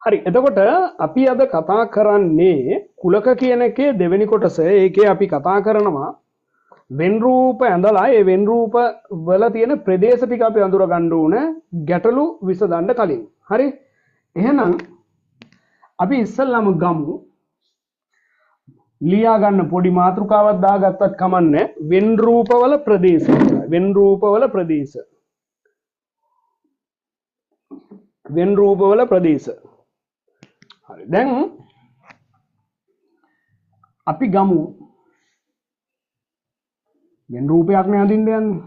හරි එතකොට අපි අද කතා කරන්නේ කුලක කියන එකේ දෙවෙනි කොටස. ඒකේ අපි කතා කරනවා වෙන් රූප ඇඳලා ඒ වෙන් රූප වල තියෙන ප්‍රදේශ ටික අපි අඳුර ගන්න ඕන ගැටලු විසඳන්න කලින්. හරි එහෙනම් අපි ඉස්සෙල්ලාම ගමු ලියා ගන්න පොඩි මාතෘකාවක් දාගත්තත් කමන්නේ වෙන් රූපවල ප්‍රදේශ කියලා. වෙන් රූපවල ප්‍රදේශ. වෙන් රූපවල ප්‍රදේශ. හරි දැන් අපි ගමු වෙන රූපයක් නේ අඳින්න යන්නේ.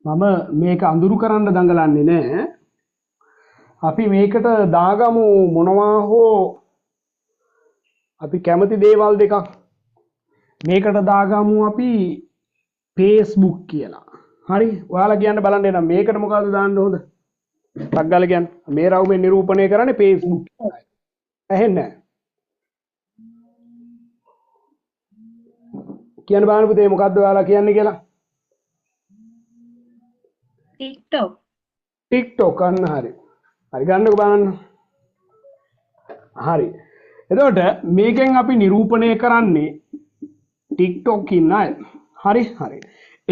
මම මේක අඳුරු කරන්න දඟලන්නේ නැහැ. අපි මේකට දාගමු මොනවා හෝ අපි කැමති දේවල් දෙකක්. මේකට දාගමු අපි Facebook කියලා. හරි ඔයාලා කියන්න බලන්න එනම් මේකට මොකද්ද දාන්න හොඳ? ටක් ගාලා කියන්න. මේ රවුමේ නිරූපණය කරන්නේ Facebook. ඇහෙන්නේ නැහැ. කියන්න බලන්න පුතේ මොකද්ද ඔයාලා කියන්නේ කියලා? TikTok. TikTok අන්න හරි. හරි ගන්නකො බලන්න. හරි. එතකොට මේකෙන් අපි නිරූපණය කරන්නේ TikTok ඉන්න අය. හරි හරි.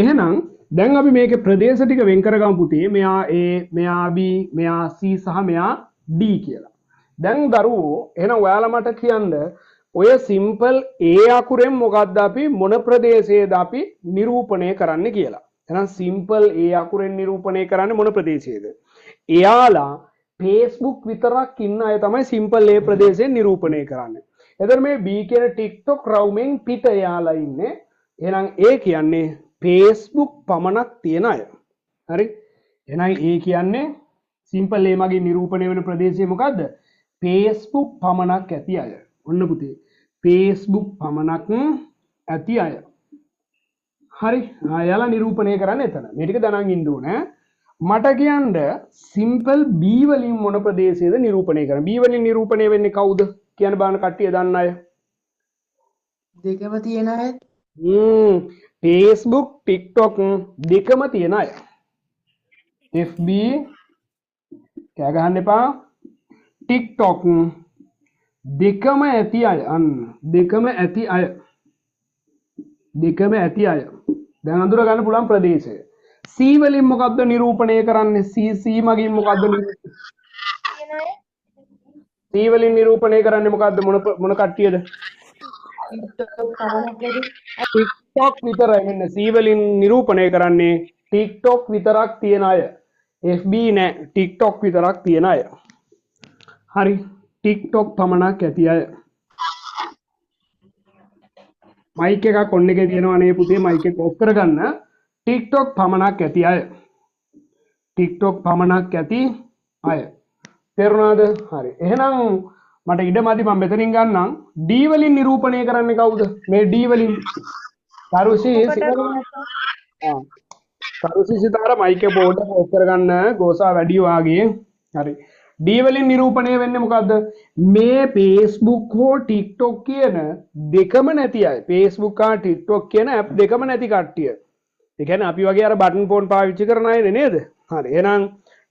එහෙනම් දැන් අපි මේකේ ප්‍රදේශ ටික වෙන් කරගමු පුතේ. මෙයා A, මෙයා B, මෙයා C සහ මෙයා D කියලා. දැන් දරුවෝ එහෙනම් ඔයාලා මට කියන්න ඔය සිම්පල් A අකුරෙන් මොකද්ද අපි මොන ප්‍රදේශයේද අපි නිරූපණය කරන්න කියලා. එහෙනම් සිම්පල් A අකුරෙන් නිරූපණය කරන්නේ මොන ප්‍රදේශයේද? එයාලා Facebook විතරක් ඉන්න අය තමයි සිම්පල් A ප්‍රදේශයෙන් නිරූපණය කරන්නේ. එතකොට මේ B කියන TikTok රවුමෙන් පිට එයාලා ඉන්නේ. එහෙනම් A කියන්නේ Facebook පමණක් තියෙන අය. හරි? එහෙනම් A කියන්නේ සිම්පල් A මගින් නිරූපණය වෙන ප්‍රදේශය මොකද්ද? Facebook පමණක් ඇති අය. ඔන්න පුතේ. Facebook පමණක් ඇති අය. හරි. එයාලා නිරූපණය කරන්නේ එතන. මේ ටික දැනන් ඉන්න ඕනේ. මට කියන්න සිම්පල් B වලින් මොන ප්‍රදේශයේද නිරූපණය කරන්නේ? B වලින් නිරූපණය වෙන්නේ කවුද? කියන බාන කට්ටිය දන්න අය. දෙකම තියෙන අය. Facebook, TikTok දෙකම තියෙන අය. FB කෑ ගහන්න එපා. TikTok දෙකම ඇති අය. අන්න දෙකම ඇති අය. දෙකම ඇති අය. දැන් අඳුර ගන්න පුළුවන් ප්‍රදේශය. C වලින් මොකද්ද නිරූපණය කරන්නේ? C මගින් මොකද්ද C වලින් නිරූපණය කරන්නේ මොකද්ද? මොන කට්ටියද? TikTok විතරයි. මෙන්න C වලින් නිරූපණය කරන්නේ TikTok විතරක් තියෙන අය. FB නෑ. TikTok විතරක් තියෙන අය. හරි. TikTok පමණක් ඇති අය. මයික් එකක් ඔන්න එකේ තියෙනවා නේ පුතේ. මයික් එක ඔෆ් කරගන්න. TikTok පමණක් ඇති අය. TikTok පමණක් ඇති අය. තේරුණාද? හරි. එහෙනම් මට ඉඩමදි මම මෙතනින් ගන්නම්. D වලින් නිරූපණය කරන්නේ කවුද? මේ D වලින් කරුසි සිතාර මයික් එක පොඩ්ඩක් ඔෆ් කරගන්න. ගෝසා වැඩි වාගේ. හරි. D වලින් නිරූපණය වෙන්නේ මොකද්ද? මේ Facebook හෝ TikTok කියන දෙකම නැති අය. Facebook හා TikTok කියන ඇප් දෙකම නැති කට්ටිය. ඒ කියන්නේ අපි වගේ අර බටන් ෆෝන් පාවිච්චි කරන අය නේද? හරි. එහෙනම්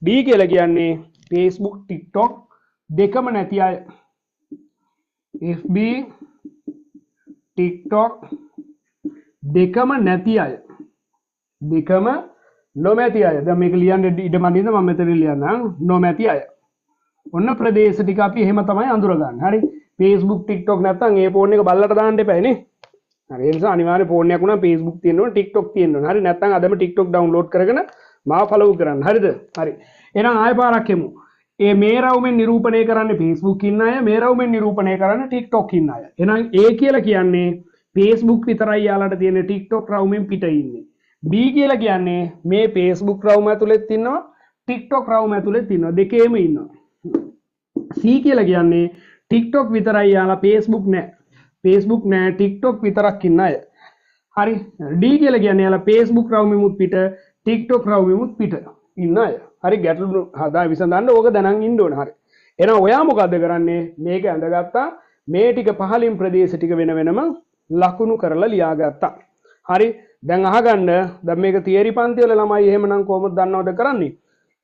D කියලා කියන්නේ Facebook, TikTok දෙකම නැති අය. FB, TikTok දෙකම නැති අය. දෙකම නොමැති අය. දැන් මේක ලියන්න ඉඩමදින්ද මම මෙතන ලියන්නම් නොමැති අය. ඔන්න ප්‍රදේශ ටික අපි එහෙම තමයි අඳුරගන්නේ. හරි. Facebook, TikTok නැත්තම් ඒ ෆෝන් එක බල්ලට දාන්න එපා නේ. හරි. ඒ නිසා අනිවාර්ය ෆෝන් එකක් උනා Facebook තියෙන්න ඕන, TikTok තියෙන්න ඕන. හරි. නැත්තම් අදම TikTok download කරගෙන මාව follow කරන්න. හරිද? හරි. එහෙනම් ආයෙ පාරක් එමු. මේ රවුමෙන් නිරූපණය කරන්නේ Facebook ඉන්න අය, මේ රවුමෙන් නිරූපණය කරන්නේ TikTok ඉන්න අය. එහෙනම් A කියලා කියන්නේ Facebook විතරයි යාලට තියෙන TikTok රවුමෙන් පිට ඉන්නේ. B කියලා කියන්නේ මේ Facebook රවුම ඇතුළෙත් ඉන්නවා, TikTok රවුම ඇතුළෙත් ඉන්නවා. දෙකේම ඉන්නවා. C කියලා කියන්නේ TikTok විතරයි යාලා Facebook නෑ. Facebook නෑ TikTok විතරක් ඉන්න අය. හරි. D කියලා කියන්නේ යාලා Facebook රවුමෙමුත් පිට, TikTok රවුමෙමුත් පිට ඉන්න අය. හරි ගැටලු හදා විසඳන්න ඕක දැනන් ඉන්න ඕන. හරි. එහෙනම් ඔයා මොකද්ද කරන්නේ? මේක ඇඳගත්තා. මේ ටික පහලින් ප්‍රදේශ ටික වෙන වෙනම ලකුණු කරලා ලියාගත්තා. හරි. දැන් අහගන්න දැන් මේක තියරි පන්ති වල ළමයි එහෙමනම් කොහොමද දන්නවද කරන්නේ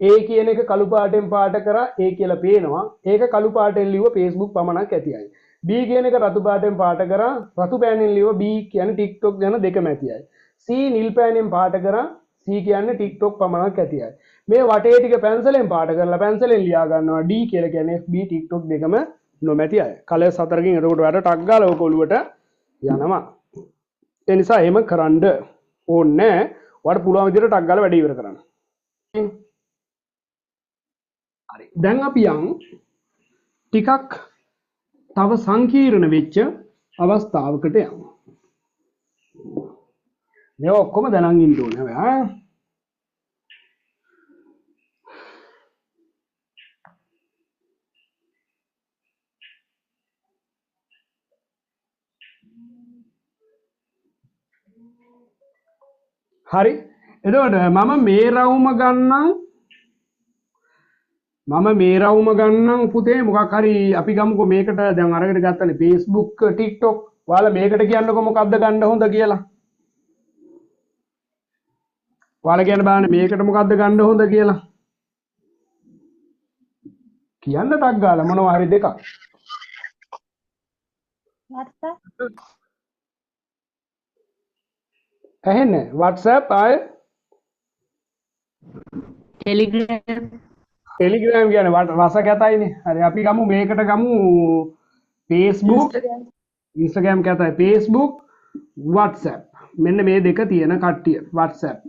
A කියන එක කළු පාටෙන් පාට කරා A කියලා පේනවා ඒක කළු පාටෙන් ලියුව Facebook පමණක් ඇතියයි B කියන එක රතු පාටෙන් පාට කරා රතු පෑනෙන් ලියුව B කියන්නේ TikTok ගැන දෙකම ඇතියයි C නිල් පෑනෙන් පාට කරා C කියන්නේ TikTok පමණක් ඇතියයි මේ වටේ ටික පැන්සලෙන් පාට කරලා පැන්සලෙන් ලියා ගන්නවා D කියලා කියන්නේ FB TikTok දෙකම නොමැති අය කලස් 4කින් එතකොට වැඩ ටක් ගාලා ඔක ඔළුවට යනවා ඒ නිසා එහෙම කරන්න ඕනේ නැහැ. ඔයාලට පුළුවන් විදිහට ටක් ගාලා වැඩ ඉවර කරන්න. හරි. දැන් අපි යමු ටිකක් තව සංකීර්ණ වෙච්ච අවස්ථාවකට යමු. මේවා ඔක්කොම දැනන් ඉන්න ඕනේ ඔයා. හරි. එතකොට මම මේ රවුම ගන්නම් පුතේ මොකක් හරි අපි ගමුකෝ මේකට දැන් අරගෙන ගත්තනේ Facebook TikTok ඔයාලා මේකට කියන්නකො මොකද්ද ගන්න හොඳ කියලා. ඔයාලා කියන්න බලන්න මේකට මොකද්ද ගන්න හොඳ කියලා. කියන්න ටක් ගාලා මොනවා හරි දෙකක්. ඇහෙන්නේ WhatsApp ආය ටෙලිග්‍රෑම් කියන්නේ රස කැතයිනේ. හරි අපි ගමු මේකට ගමු Facebook Instagram කැතයි Facebook WhatsApp මෙන්න මේ දෙක තියෙන කට්ටිය WhatsApp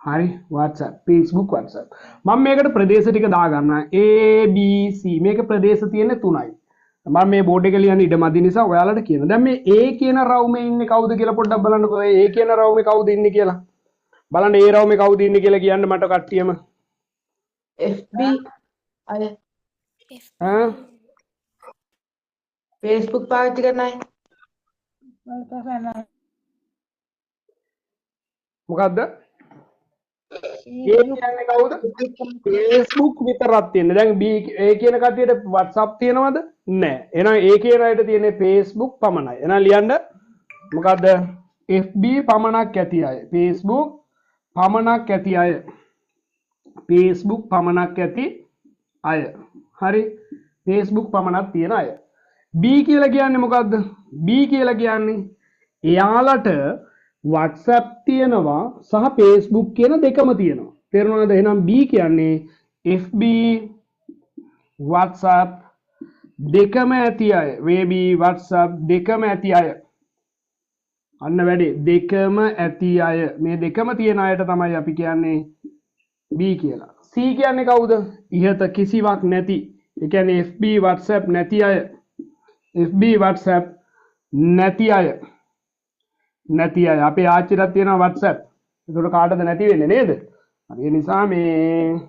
හරි WhatsApp Facebook WhatsApp මම මේකට ප්‍රදේශ ටික දාගන්නවා A B C මේක ප්‍රදේශ තියෙන තුනයි මම මේ බෝඩ් එක ලියන්න ඉඩ මදි නිසා ඔයාලට කියනවා දැන් මේ A කියන රවුමේ ඉන්නේ කවුද කියලා පොඩ්ඩක් බලන්නකෝ A කියන රවුමේ කවුද ඉන්නේ කියලා බලන්න A රවුමේ කවුද ඉන්නේ කියලා කියන්න මට කට්ටියම FB අය ඈ Facebook පාවිච්චි කරන අය මොකද්ද කියන්නේ කවුද Facebook විතරක් තියෙන්නේ දැන් B A කියන කට්ටියට WhatsApp තියෙනවද නැහැ එහෙනම් A කියන අයට තියෙන්නේ Facebook පමණයි එහෙනම් ලියන්න මොකද්ද FB පමණක් ඇති අය Facebook පමණක් ඇති අය Facebook පමණක් ඇති අය හරි Facebook පමණක් තියෙන අය B කියලා කියන්නේ මොකද්ද B කියලා කියන්නේ එයාලට WhatsApp තියෙනවා සහ Facebook කියන දෙකම තියෙනවා. තේරුණාද? එහෙනම් B කියන්නේ FB WhatsApp දෙකම ඇති අය. FB WhatsApp දෙකම ඇති අය. අන්න වැඩේ දෙකම ඇති අය. මේ දෙකම තියෙන අයට තමයි අපි කියන්නේ B කියලා. C කියන්නේ කවුද? ඉහත කිසිවක් නැති. ඒ කියන්නේ FB WhatsApp නැති අය. FB WhatsApp නැති අය. නැති අය අපේ ආච්චිටත් තියෙනවා WhatsApp. ඒකට කාටද නැති වෙන්නේ නේද? හරි ඒ නිසා මේ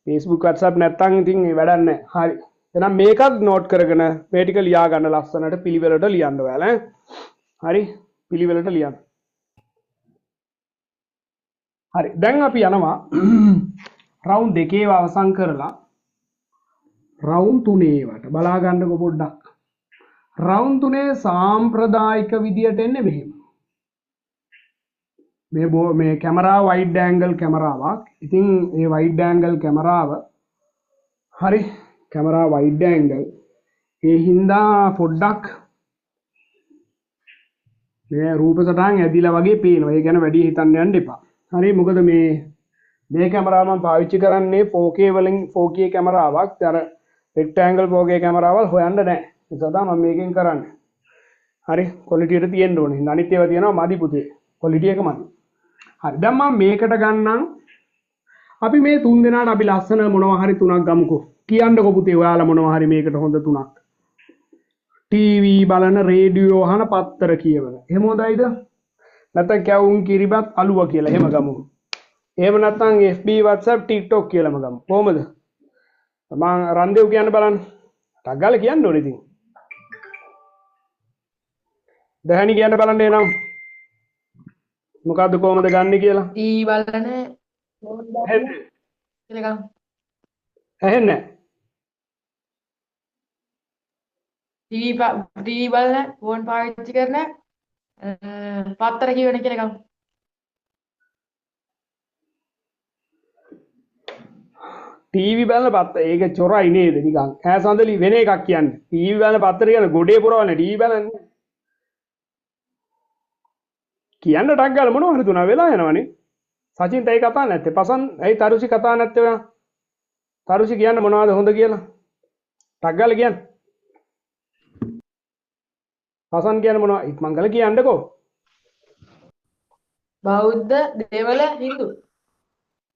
Facebook WhatsApp නැත්තම් ඉතින් ඒ වැඩක් නැහැ. හරි. එහෙනම් මේකත් නෝට් කරගෙන මේ ටික ලියා ගන්න ලස්සනට පිළිවෙලට ලියන්න ඔයාලා ඈ. හරි පිළිවෙලට ලියන්න. හරි දැන් අපි යනවා රවුන්ඩ් දෙකේව අවසන් කරලා රවුන්ඩ් තුනේවට බලා ගන්නකො පොඩ්ඩක්. රවුන්ඩ් තුනේ සාම්ප්‍රදායික විදියට එන්නේ මෙහෙම. මේ කැමරා වයිඩ් ඇන්ගල් කැමරාවක්. ඉතින් මේ වයිඩ් ඇන්ගල් කැමරාව හරි කැමරා වයිඩ් ඇන්ගල් ඒ හින්දා පොඩ්ඩක් මේ රූප සටහන් ඇදිලා වගේ පේනවා. ඒ ගැන වැඩි හිතන්න යන්න එපා. හරි මොකද මේ කැමරාව මම පාවිච්චි කරන්නේ 4K වලින් 4K කැමරාවක්. අර රෙක්ටැන්ගල් 4K කැමරාවල් හොයන්න නැහැ. ඒක තමයි මම මේකෙන් කරන්නේ. හරි ක්වොලිටි එක තියෙන්න ඕනේ. අනිත් ඒවා තියෙනවා මදි පුතේ. ක්වොලිටි එක මදි. හරි දැන් මම මේකට ගන්නම්. අපි මේ තුන් දෙනාට අපි ලස්සන මොනවා හරි තුනක් ගමුකෝ. කියන්නකෝ පුතේ ඔයාලා මොනවා හරි මේකට හොඳ තුනක්. ටීවී බලන රේඩියෝ අහන පත්තර කියවන. එහෙම හොඳයිද? නැත්නම් කැවුම් කිරිබත් අලුව කියලා එහෙම ගමු. එහෙම නැත්නම් FB WhatsApp TikTok කියලාම ගමු. කොහමද? මම රන්දේව් කියන්න බලන්න. ටක් ගාලා කියන්න ඕනේ ඉතින්. දැහැනි කියන්න බලන්න එනම්. මොකද්ද කොහමද ගන්නෙ කියලා? ටීවී බලන කියලා ඇහෙන්නේ ටීවී බලන ෆෝන් පාවිච්චි කරන පත්තර කියවන කියන එකම. ටීවි බලන පත්ත ඒක චොරයි නේද නිකන් ඈ සඳලි වෙන එකක් කියන්නේ ටීවි බලන පත්තර කියන ගොඩේ පුරවන්නේ ටීවි බලන්නේ කියන්න ටක් ගාලා මොනව හරි තුනා වෙලා යනවනේ සචින්ට ඒ කතා නැත්තේ පසන් ඇයි තරුසි කතා නැත්තේ ඔයා තරුසි කියන්න මොනවද හොඳ කියලා ටක් ගාලා කියන්න පසන් කියන්න මොනවද ඉක්මංගල කියන්නකෝ බෞද්ධ, දෙමළ, හින්දු.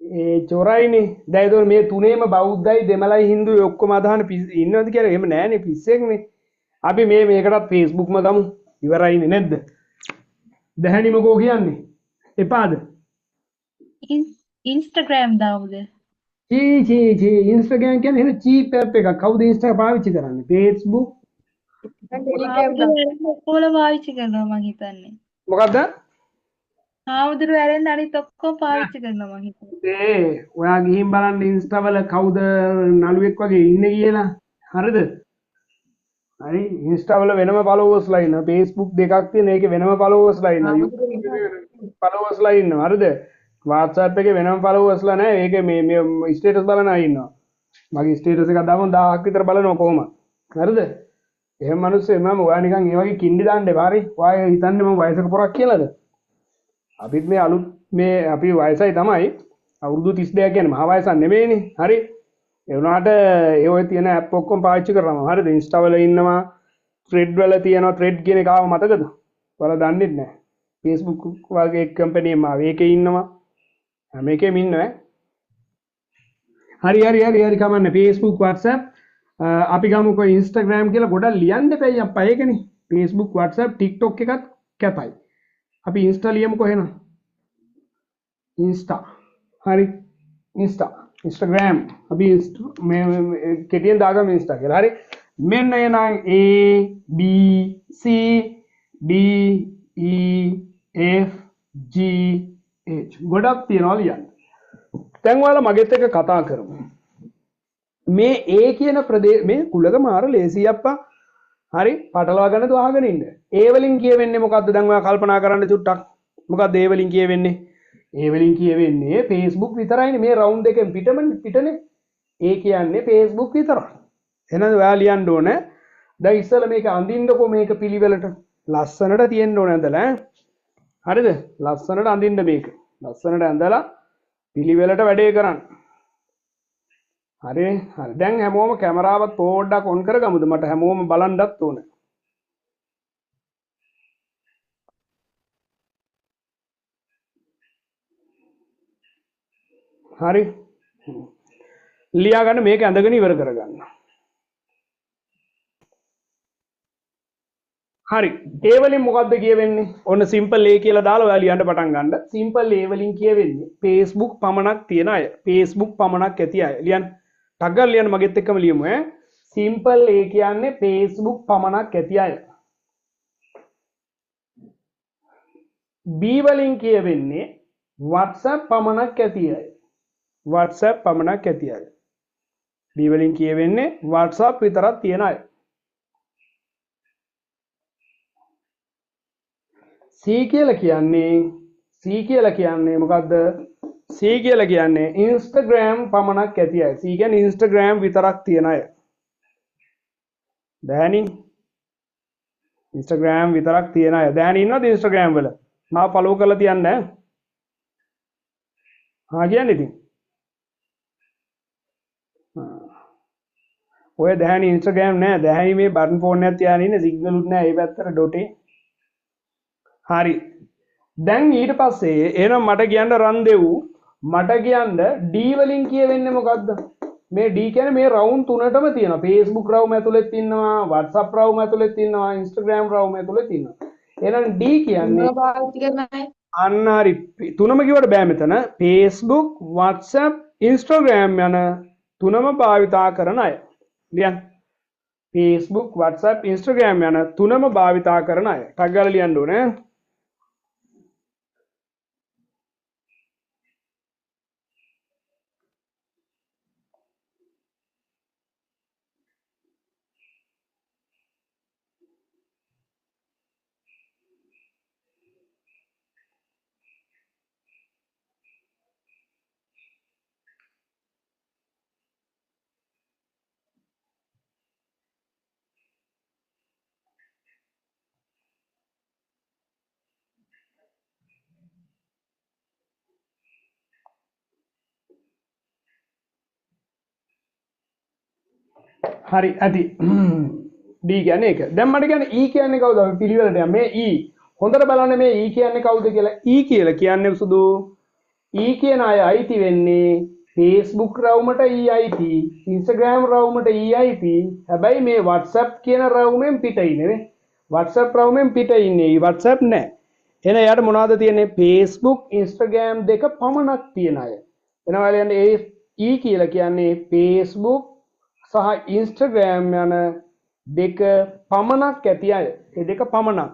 ඒ චොරයිනේ දැන් ඒතකොට මේ තුනේම බෞද්ධයි දෙමළයි හින්දුයි ඔක්කොම අදහන ඉන්නවද කියලා එහෙම නෑනේ පිස්සෙක්නේ අපි මේකටත් ෆේස්බුක්ම ගමු ඉවරයිනේ නැද්ද දැහැනි මොකෝ කියන්නේ එපාද ඉන්ස්ටාග්‍රෑම් දාමුද? චී ඉන්ස්ටාග්‍රෑම් කියන්නේ එහෙන චීප් ඇප් එකක් කවුද ඉන්ස්ටා පාවිච්චි කරන්නේ ෆේස්බුක් ටෙලිග්‍රෑම් දාන්න. ඔක්කොම පාවිච්චි කරනවා මං හිතන්නේ. මොකද්ද හාමුදුරු ඇරෙන්න අනිත් ඔක්කොම පාවිච්චි කරනවා මං හිතන්නේ. ඔයා ගිහින් බලන්න ඉන්ස්ටා වල කවුද නළුවෙක් වගේ ඉන්නේ කියලා හරිද හරි ඉන්ස්ටා වල වෙනම ෆලෝවර්ස්ලා ඉන්නවා Facebook දෙකක් තියෙන ඒකේ වෙනම ෆලෝවර්ස්ලා ඉන්නවා YouTube එකේ වෙනම ෆලෝවර්ස්ලා ඉන්නවා හරිද WhatsApp එකේ වෙනම ෆලෝවර්ස්ලා නැහැ ඒකේ මේ ස්ටේටස් බලන අය ඉන්නවා මගේ ස්ටේටස් එකක් දාපුවම 1000ක් විතර බලනවා කොහොමද හරිද එහෙම මිනිස්සු මම ඔයා නිකන් ඒ වගේ කින්ඩි දාන්න එපා හරි ඔයා හිතන්නේ මම වයසක පොරක් කියලාද අපිත් මේ අලුත් මේ අපි වයසයි තමයි අවුරුදු 32 කියන්නේ මහ වයසක් නෙමෙයිනේ හරි ඒ වුණාට ඒ ඔය තියෙන ඇප් ඔක්කොම පාවිච්චි කරනවා හරිද ඉන්ස්ටා වල ඉන්නවා ත්‍රෙඩ් වල තියෙනවා ත්‍රෙඩ් කියන එක ආව මතකද ඔයාලා දන්නේ නැහැ Facebook වගේ කම්පැනි එකම ආව ඒකේ ඉන්නවා හැම එකෙම ඉන්නවා හරි කමන්නේ Facebook WhatsApp අපි ගමුකෝ Instagram කියලා ගොඩක් ලියන්න දෙපැයි අප්පා ඒකනේ Facebook WhatsApp TikTok එකත් කැපයි අපි Insta ලියමුකෝ එහෙනම් Insta හරි Instagram අපි මේ කෙටියෙන් දාගමු Insta කියලා හරි මෙන්න එනං A B C D E F G H ගොඩක් තියනවා ලියන්න දැන් ඔයාලා මගෙත් එක්ක කතා කරමු මේ A කියන ප්‍රදේශ මේ කුලක මාර ලේසි අප්පා හරි පටලවා ගන්න දුවහගෙන ඉන්න A වලින් කියවෙන්නේ මොකද්ද දැන් ඔයා කල්පනා කරන්න චුට්ටක් මොකද්ද A වලින් කියවෙන්නේ A වලින් කියවෙන්නේ Facebook විතරයිනේ මේ රවුන්ඩ් එකෙන් පිටනේ A කියන්නේ Facebook විතරයි එහෙනම් ඔයා ලියන්න ඕනේ දැන් ඉස්සෙල්ලා මේක අඳින්නකෝ මේක පිළිවෙලට ලස්සනට තියෙන්න ඕනේ ඇඳලා හරිද ලස්සනට අඳින්න මේක ලස්සනට ඇඳලා පිළිවෙලට වැඩේ කරන්න හරි දැන් හැමෝම කැමරාවත් පොඩ්ඩක් ඔන් කරගමුද මට හැමෝම බලන්නත් ඕනේ හරි ලියා ගන්න මේක ඇඳගෙන ඉවර කරගන්න හරි ඒ වලින් මොකද්ද කියවෙන්නේ ඔන්න සිම්පල් A කියලා දාලා ඔයා ලියන්න පටන් ගන්න සිම්පල් A වලින් කියවෙන්නේ Facebook පමණක් තියෙන අය Facebook පමණක් ඇති අය ලියන්න ටක් ගාලා ලියන්න මගෙත් එක්කම ලියමු ඈ සිම්පල් A කියන්නේ Facebook පමණක් ඇති අය B වලින් කියවෙන්නේ WhatsApp පමණක් ඇති අය WhatsApp පමණක් ඇති අය B වලින් කියවෙන්නේ WhatsApp විතරක් තියෙන අය C කියලා කියන්නේ මොකද්ද C කියලා කියන්නේ Instagram පමණක් ඇති අය C කියන්නේ Instagram විතරක් තියෙන අය දැනි Instagram විතරක් තියෙන අය දැනි ඉන්නවද Instagram වල මාව follow කරලා තියන්න කියන්නේ ඉතින් ඔය දැහැනි Instagram නෑ දැහැනි මේ බටන් ෆෝන් එකක් තියාගෙන ඉන්නේ සිග්නල් උත් නෑ ඒ පැත්තට ඩොටේ හරි දැන් ඊට පස්සේ එහෙනම් මට කියන්න රන්දෙව් මට කියන්න D වලින් කියවෙන්නේ මොකද්ද මේ D කියන්නේ මේ රවුන්ඩ් තුනටම තියෙනවා Facebook රවුම ඇතුළෙත් ඉන්නවා WhatsApp රවුම ඇතුළෙත් ඉන්නවා Instagram රවුම ඇතුළෙත් ඉන්නවා එහෙනම් D කියන්නේ පාවිච්චි කරන අය. අන්න හරි තුනම කිව්වට බෑ මෙතන Facebook WhatsApp Instagram යන තුනම භාවිතා කරන අය ලියන්න Facebook WhatsApp Instagram යන තුනම භාවිතා කරන අය ටක් ගාලා ලියන්න ඕනේ හරි ඇති D කියන්නේ ඒක. දැන් මට කියන්නේ E කියන්නේ කවුද? අපි පිළිවෙලට යමු. මේ E. හොඳට බලන්න මේ E කියන්නේ කවුද කියලා. E කියලා කියන්නේ සුදු E කියන අය අයිති වෙන්නේ Facebook රවුමට E අයිති, Instagram රවුමට E අයිති. හැබැයි මේ WhatsApp කියන රවුමෙන් පිට ඉන්නේ නේ. WhatsApp රවුමෙන් පිට ඉන්නේ. WhatsApp නෑ. එහෙනම් එයාට මොනවද තියෙන්නේ? Facebook, Instagram දෙක පමණක් තියෙන අය. එනවා කියන්නේ ඒ E කියලා කියන්නේ Facebook සහ Instagram යන දෙක පමණක් ඇති අය. ඒ දෙක පමණක්.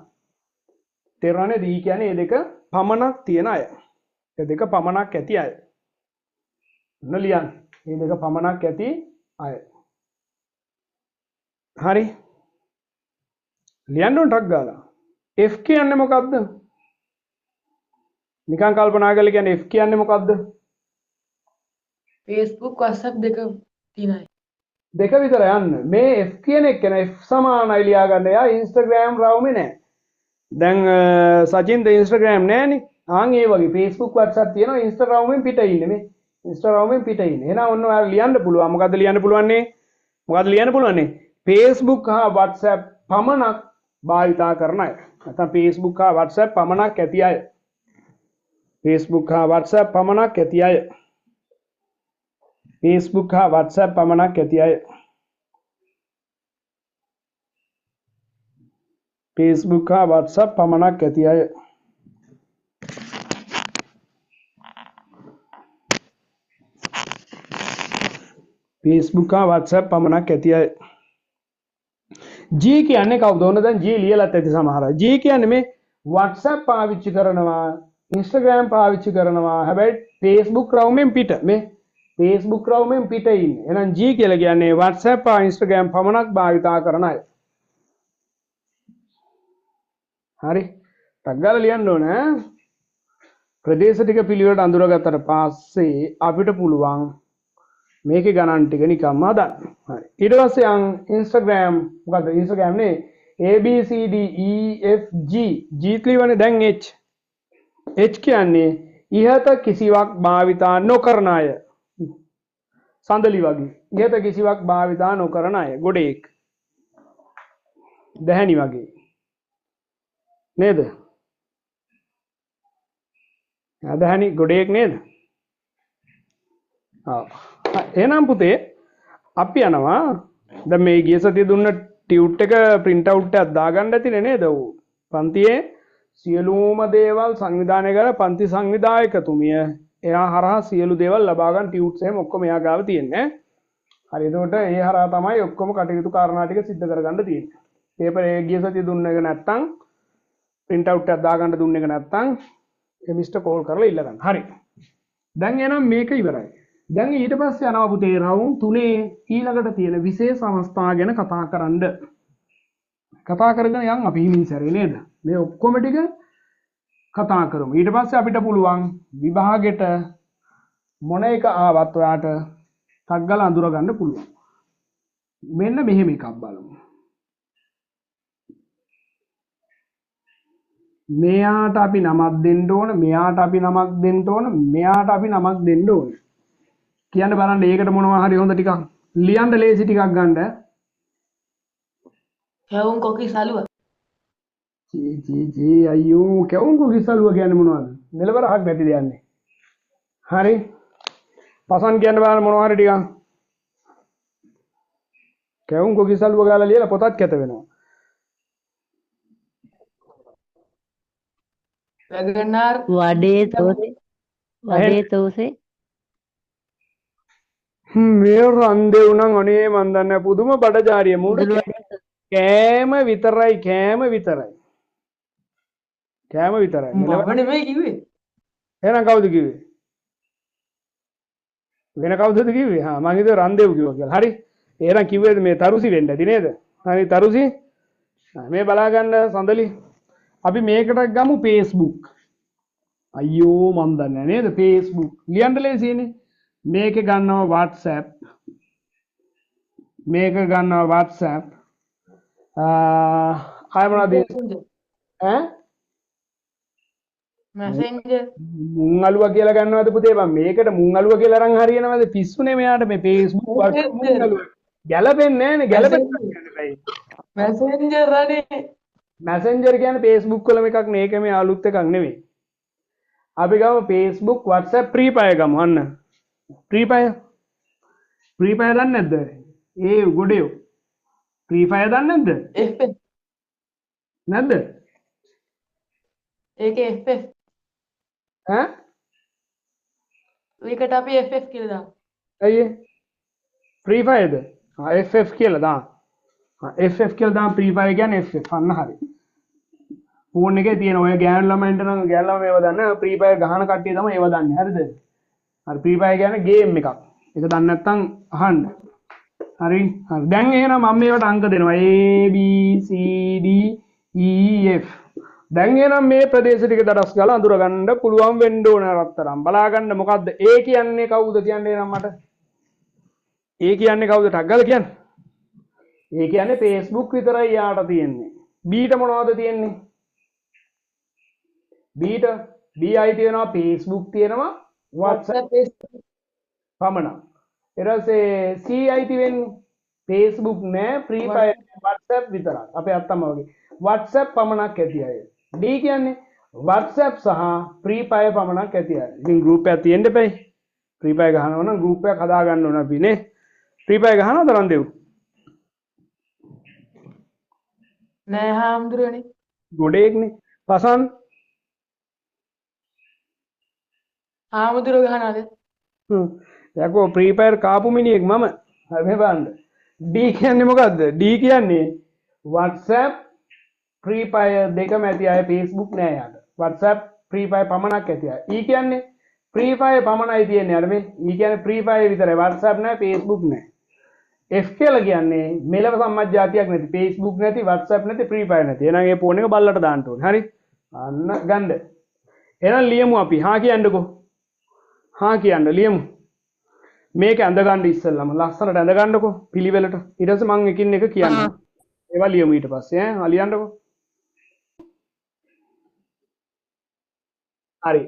තේරුණානේ? E කියන්නේ ඒ දෙක පමණක් තියෙන අය. ඒ දෙක පමණක් ඇති අය. නලියන්. මේ දෙක පමණක් ඇති අය. හරි. ලියන්න උන් ටක් ගාලා. F කියන්නේ මොකද්ද? නිකන් කල්පනා කරලා කියන්නේ F කියන්නේ මොකද්ද? Facebook WhatsApp දෙක තියෙනයි. දෙක විතර යන්න. මේ F කියන එක නේ F සමානයි ලියා ගන්න. එයා Instagram රවුමේ නැහැ. දැන් සචින්ද Instagram නැහනේ. ආන් ඒ වගේ Facebook WhatsApp තියෙනවා Insta රවුමෙන් පිට ඉන්නේ මේ. Insta රවුමෙන් පිට ඉන්නේ. එහෙනම් ඔන්න ඔයාලා ලියන්න පුළුවන්. මොකද්ද ලියන්න පුළුවන්නේ? මොකද්ද ලියන්න පුළුවන්නේ? Facebook හා WhatsApp පමණක් භාවිතා කරන අය. නැත්නම් Facebook හා WhatsApp පමණක් ඇති අය. Facebook හා WhatsApp පමණක් ඇති අය. Facebook හා WhatsApp පමණක් ඇති අය. Facebook හා WhatsApp පමණක් ඇති අය. Facebook හා WhatsApp පමණක් ඇති අය. G කියන්නේ කවුද? ඕන දැන් G ලියලත් ඇති සමහර අය. G කියන්නේ මේ WhatsApp පාවිච්චි කරනවා, Instagram පාවිච්චි කරනවා. හැබැයි Facebook රවුමෙන් පිට. මේ Facebook රවුමෙන් පිට ඉන්නේ. එහෙනම් G කියලා කියන්නේ WhatsApp හා Instagram පමණක් භාවිතා කරන අය. හරි. ටක් ගාලා ලියන්න ඕන ඈ. ප්‍රදේශ ටික පිළිවෙලට අඳුරගත්තට පස්සේ අපිට පුළුවන් මේකේ ගණන් ටික නිකම්ම හදන්න. හරි. ඊට පස්සේ යන් Instagram මොකද්ද? Instagram නේ A B C D E F G G ක්ලිවනේ දැන් H. H කියන්නේ ඉහත කිසිවක් භාවිතා නොකරන අය. සඳලි වගේ. ඉහත කිසිවක් භාවිතා නොකරන අය. ගොඩේක්. දැහැණි වගේ. නේද? දැහැණි ගොඩේක් නේද? ආ. එහෙනම් පුතේ අපි යනවා. දැන් මේ ගිය සතියේ දුන්න ටියුට් එක print out එකක් දාගන්න ඇතිනේ නේද? ඔව්. පන්තියේ සියලුම දේවල් සංවිධානය කර පන්ති සංවිධායකතුමිය එයා හරහා සියලු දේවල් ලබා ගන්න ටියුට්ස් එහෙම ඔක්කොම එයා ගාව තියෙන්නේ. හරි. එතකොට ඒ හරහා තමයි ඔක්කොම කටයුතු කාරණා ටික සිද්ධ කරගන්න තියෙන්නේ. පේපර් එක ගිය සතියේ දුන්න එක නැත්තම් print out එකක් දාගන්න දුන්න එක නැත්තම් ඒ මිස්ටර් කෝල් කරලා ඉල්ල ගන්න. හරි. දැන් එනම් මේක ඉවරයි. දැන් ඊට පස්සේ යනවා පුතේ රවුම් 3 ඊළඟට තියෙන විශේෂ අවස්ථා ගැන කතා කරන්න. කතා කරගෙන යන් අපි හිමින් සැරේ නේද? මේ ඔක්කොම ටික කතා කරමු. ඊට පස්සේ අපිට පුළුවන් විභාගෙට මොන එක ආවත් ඔයාට ටක් ගාලා අඳුර ගන්න පුළුවන්. මෙන්න මෙහෙම එකක් බලමු. මෙයාට අපි නමක් දෙන්න ඕන, මෙයාට අපි නමක් දෙන්න ඕන, මෙයාට අපි නමක් දෙන්න ඕන. කියන්න බලන්න ඒකට මොනවා හරි හොඳ ටිකක් ලියන්න ලේසි ටිකක් ගන්න. කැවුම් කොකි සලුව. ජී අයියෝ කැවුම් කොකි සලුව කියන්නේ මොනවද? මෙලවරහක් නැති දෙයන්නේ. හරි. පසන් කියන්න බලන්න මොනවා හරි ටිකක්. කැවුම් කොකි සලුව ගාලා ලියලා පොතක් කැත වෙනවා. වැගනාර් වඩේ තෝසේ මේ රන්දේ උනන් අනේ මන් දන්නේ පුදුම බඩජාරිය මූට කෑම විතරයි කෑම විතරයි මම නෙමෙයි කිව්වේ. එහෙනම් කවුද කිව්වේ? වෙන කවුදද කිව්වේ? හා මං හිතුවේ රන්දේව් කිව්වා කියලා. හරි. එහෙනම් කිව්වේද මේ තරුසි වෙන්න ඇති නේද? හරි තරුසි. මේ බලා ගන්න සඳලි. අපි මේකට ගමු Facebook. අයියෝ මන් දන්නේ නේද Facebook. ලියන්න ලේසියිනේ. මේක ගන්නවා WhatsApp. මේක ගන්නවා WhatsApp. ආය මොනවද? ඈ? මැසෙන්ජර් මුං අලුවා කියලා ගන්නවද පුතේ? මම මේකට මුං අලුවා කියලා අරන් හරියනවද? පිස්සුනේ මෙයාට මේ Facebook මුං අලුවා. ගැලපෙන්නේ නැහැ නේ ගැලපෙන්නේ මැසෙන්ජර් අනේ මැසෙන්ජර් කියන්නේ Facebook වලම එකක් නේ ඒක මේ අලුත් එකක් නෙවෙයි අපි ගමු Facebook WhatsApp free fire ගමු අන්න free fire දන්නේ නැද්ද ඒ ගොඩේ free fire දන්නේ නැද්ද FF නැද්ද ඒකේ FF ඈ ඒකට අපි FF කියලා දාමු. ඇයි ඒ? free fire ද FF කියලා දාන්න FF කියලා දාන්න free fire කියන්නේ FF අන්න හරි ෆෝන් එකේ තියෙන ඔය ගෑනු ළමයින්ට නම් ගෑනු ළමයි ඒව දන්නේ free fire ගහන කට්ටිය තමයි ඒව දන්නේ හරිද හරි free fire කියන්නේ ගේම් එකක් ඒක දන්නේ නැත්නම් අහන්න හරි හරි දැන් එහෙනම් මම මේවට අංක දෙනවා A B C D E F දැන් එහෙනම් මේ ප්‍රදේශ ටික දඩස් ගාලා අඳුර ගන්න පුළුවන් වෙන්න ඕන රත්තරන් බලා ගන්න මොකද්ද A කියන්නේ කවුද කියන්නේ එහෙනම් මට A කියන්නේ කවුද ටක් ගාලා කියන්නේ A කියන්නේ Facebook විතරයි යාට තියෙන්නේ B ට මොනවද තියෙන්නේ B ට B අයි තියෙනවා Facebook තියෙනවා WhatsApp පමණක් ඊට පස්සේ C අයිති වෙන්නේ Facebook නෑ Free Fire WhatsApp විතරක් අපේ අත්තම්ම වගේ WhatsApp පමණක් ඇති අය D කියන්නේ WhatsApp සහ Free Fire පමණක් ඇති අය ඉතින් group එකක් තියෙන්න එපයි Free Fire ගහනවා නම් group එකක් හදා ගන්න ඕන අපි නේ Free Fire ගහනවද රන්දේව් නෑ හාමුදුරනේ. ගොඩේක්නේ පසන් හාමුදුරුවෝ ගහනවාද? යකෝ Free Fire කාපු මිනිහෙක් මම මේ බලන්න D කියන්නේ මොකද්ද D කියන්නේ WhatsApp Free Fire දෙකම ඇති අය Facebook නෑ යාට WhatsApp Free Fire පමණක් ඇති අය E කියන්නේ Free Fire පමණයි තියෙන්නේ අර මේ E කියන්නේ Free Fire විතරයි WhatsApp නෑ Facebook නෑ F කියලා කියන්නේ මෙලව සම්මජ්ජාතියක් නැති Facebook නැති WhatsApp නැති Free Fire නැති එහෙනම් ඒ ෆෝන් එක බල්ලට දාන්න ඕනේ හරි අන්න ගන්න එහෙනම් ලියමු අපි හා කියන්නකෝ හා කියන්න ලියමු මේක ඇඳ ගන්න ඉස්සෙල්ලාම ලස්සනට ඇඳ ගන්නකෝ පිළිවෙලට ඊට පස්සේ මම එකින් එක කියන්නම් ඒවා ලියමු ඊට පස්සේ ඈ ලියන්නකෝ හරි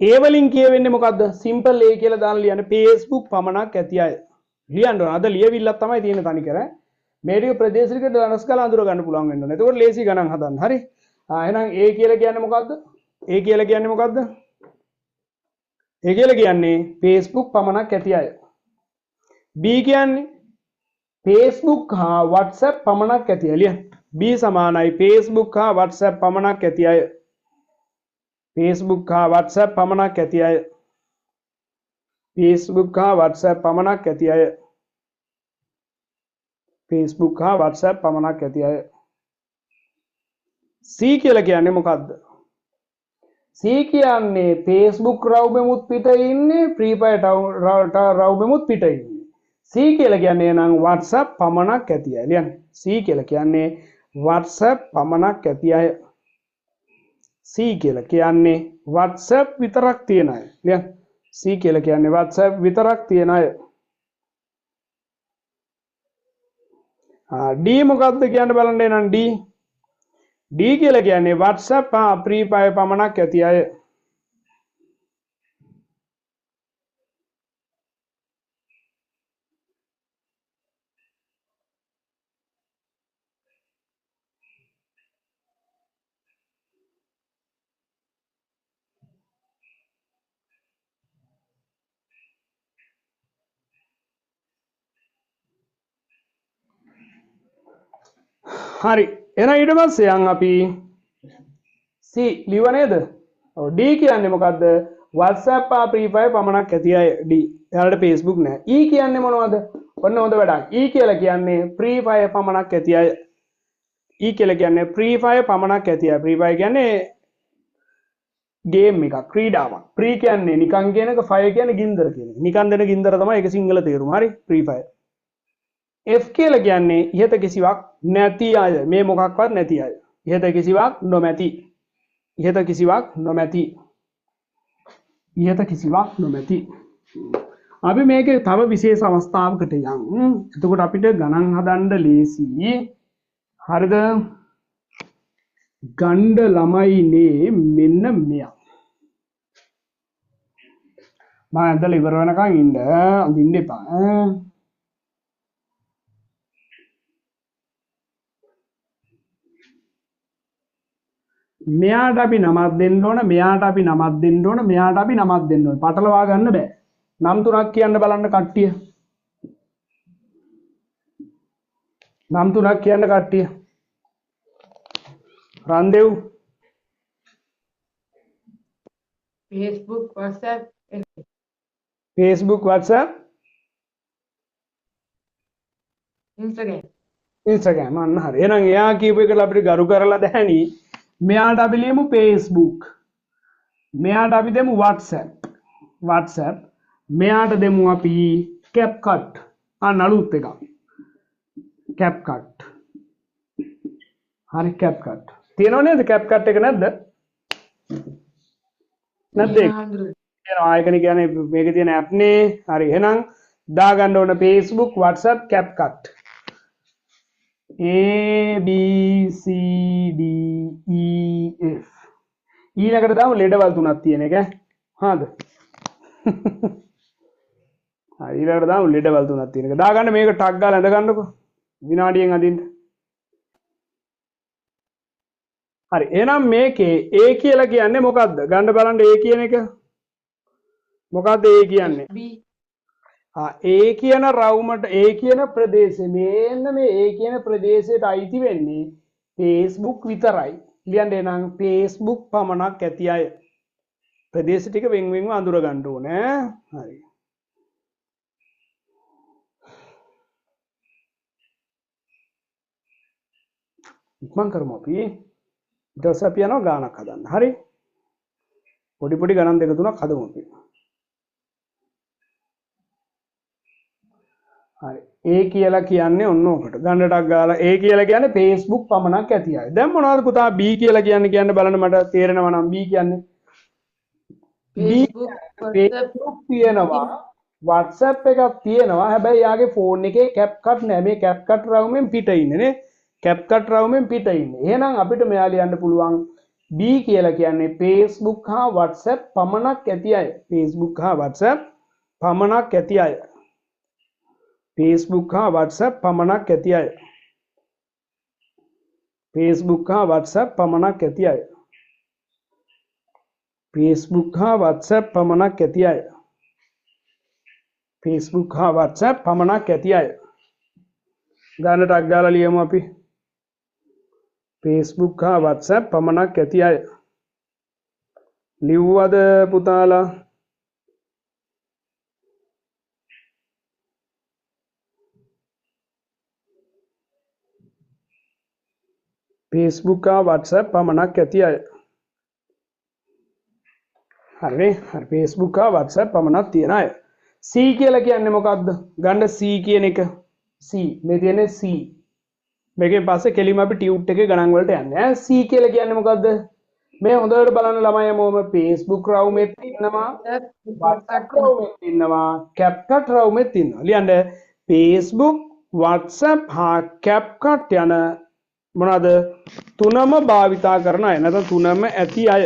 ඒ වලින් කියවෙන්නේ මොකද්ද සිම්පල් A කියලා දාලා ලියන්න Facebook පමණක් ඇති අය ලියන්න ඕන අද ලියවිල්ලක් තමයි තියෙන තනිකර මේ ටික ප්‍රදේශයකට වෙනස් කරලා අඳුර ගන්න පුළුවන් වෙන්න ඕනේ එතකොට ලේසි ගණන් හදන්න හරි එහෙනම් A කියලා කියන්නේ මොකද්ද A කියලා කියන්නේ මොකද්ද A කියලා කියන්නේ Facebook පමණක් ඇති අය B කියන්නේ Facebook හා WhatsApp පමණක් ඇති අය ලියන්න B සමානයි Facebook හා WhatsApp පමණක් ඇති අය Facebook හා WhatsApp පමණක් ඇති අය Facebook හා WhatsApp පමණක් ඇති අය Facebook හා WhatsApp පමණක් ඇති අය C කියලා කියන්නේ මොකද්ද C කියන්නේ Facebook රවුමෙමුත් පිට ඉන්නේ Free Fire රවුමෙමුත් පිට ඉන්නේ C කියලා කියන්නේ නම් WhatsApp පමණක් ඇති අය ලියන්න C කියලා කියන්නේ WhatsApp පමණක් ඇති අය C කියලා කියන්නේ WhatsApp විතරක් තියෙන අය ලියන්න C කියලා කියන්නේ WhatsApp විතරක් තියෙන අය D මොකක්ද කියන්න බලන්න එනං D කියලා කියන්නේ WhatsApp හා Free Fire පමණක් ඇති අය හරි එහෙනම් ඊට පස්සේ යන් අපි C ලියුව නේද ඔව් D කියන්නේ මොකද්ද WhatsApp හා Free Fire පමණක් ඇති අය D එයාලට Facebook නෑ E කියන්නේ මොනවද ඔන්න හොඳ වැඩක් E කියලා කියන්නේ Free Fire පමණක් ඇති අය E කියලා කියන්නේ Free Fire පමණක් ඇති අය Free Fire කියන්නේ ගේම් එකක් ක්‍රීඩාවක් Free කියන්නේ නිකන් කියන එක Fire කියන්නේ ගින්දර කියන එක නිකන් දෙන ගින්දර තමයි ඒක සිංහල තේරුම හරි Free Fire F කියලා කියන්නේ ඉහත කිසිවක් නැති අය මේ මොකක්වත් නැති අය ඉහත කිසිවක් නොමැති ඉහත කිසිවක් නොමැති ඉහත කිසිවක් නොමැති අපි මේකේ තව විශේෂ අවස්ථාවකට යමු එතකොට අපිට ගණන් හදන්න ලේසි හරිද ගණ්ඩ ළමයිනේ මෙන්න මෙයා මම ඇදලා ඉවර වෙනකන් ඉන්න අඳින්න එපා මෙයාට අපි නමක් දෙන්න ඕන, මෙයාට අපි නමක් දෙන්න ඕන, මෙයාට අපි නමක් දෙන්න ඕන. පටලවා ගන්න බෑ. නම් තුනක් කියන්න බලන්න කට්ටිය. නම් තුනක් කියන්න කට්ටිය. රන්දෙව් Facebook, WhatsApp, Facebook, WhatsApp, Instagram. Instagram අන්න හරි. එහෙනම් එයා කියපු එකට අපිට ගරු කරලා දැහැනි. මෙයාට අපි ලියමු Facebook. මෙයාට අපි දෙමු WhatsApp. WhatsApp. මෙයාට දෙමු අපි CapCut. අන්න අලුත් එකක්. CapCut. හරි CapCut. තියෙනව නේද CapCut එක නැද්ද? නැද්ද? හාමුදුරුවනේ. තියෙනවා. ඒකනේ කියන්නේ මේකේ තියෙන ඇප් නේ. හරි. එහෙනම් දාගන්න ඕන Facebook, WhatsApp, CapCut. A B C D E F. ඊළඟට දාමු ලෙඩවල් තුනක් තියෙන එක. හරිද? හරි ඊළඟට දාමු ලෙඩවල් තුනක් තියෙන එක. දාගන්න මේක ටක් ගාලා ඇඳ ගන්නකො. විනාඩියෙන් අදින්න. හරි. එහෙනම් මේකේ A කියලා කියන්නේ මොකද්ද? ගන්න බලන්න A කියන එක. මොකද්ද A කියන්නේ? B. ඒ කියන රවුමට ඒ කියන ප්‍රදේශය මෙන්න මේ ඒ කියන ප්‍රදේශයට අයිති වෙන්නේ Facebook විතරයි. ලියන්න එනං Facebook පමණක් ඇති අය. ප්‍රදේශ ටික වෙන් වෙන්ව අඳුර ගන්න ඕනේ. හරි. ඉක්මන් කරමු අපි. ඊට පස්සේ අපි යනවා ගානක් හදන්න. හරි. පොඩි පොඩි ගණන් දෙක තුනක් හදමු අපි. හරි. A කියලා කියන්නේ ඔන්න ඔකට. ගණනටක් ගාලා A කියලා කියන්නේ Facebook පමණක් ඇති අය. දැන් මොනවද පුතා B කියලා කියන්නේ කියන්න බලන්න මට තේරෙනවා නම් B කියන්නේ Facebook, Facebook තියෙනවා WhatsApp එකක් තියෙනවා. හැබැයි යාගේ ෆෝන් එකේ CapCut නෑ. මේ CapCut රවුමෙන් පිට ඉන්නේ නේ. CapCut රවුමෙන් පිට ඉන්නේ. එහෙනම් අපිට මෙයා ලියන්න පුළුවන් B කියලා කියන්නේ Facebook හා WhatsApp පමණක් ඇති අය. Facebook හා WhatsApp පමණක් ඇති අය. Facebook හා WhatsApp පමණක් ඇති අය. Facebook හා WhatsApp පමණක් ඇති අය. Facebook හා WhatsApp පමණක් ඇති අය. Facebook හා WhatsApp පමණක් ඇති අය. ගානටක් ගාලා ලියමු අපි. Facebook හා WhatsApp පමණක් ඇති අය. ලිව්වද පුතාලා? Facebook හා WhatsApp පමණක් ඇති අය. හරි. හරි. Facebook හා WhatsApp පමණක් තියෙන අය. C කියලා කියන්නේ මොකක්ද? ගන්න C කියන එක. C. මේ තියෙන්නේ C. මේකෙන් පස්සේ කෙලිම අපි ටියුට් එකේ ගණන් වලට යන්නේ. C කියලා කියන්නේ මොකද්ද? මේ හොඳට බලන්න ළමයි හැමෝම Facebook රවුමෙත් ඉන්නවා, WhatsApp රවුමෙත් ඉන්නවා, CapCut රවුමෙත් ඉන්නවා. ලියන්න Facebook, WhatsApp හා CapCut යන මොනවාද? තුනම භාවිතා කරන අය. නැත්නම් තුනම ඇති අය.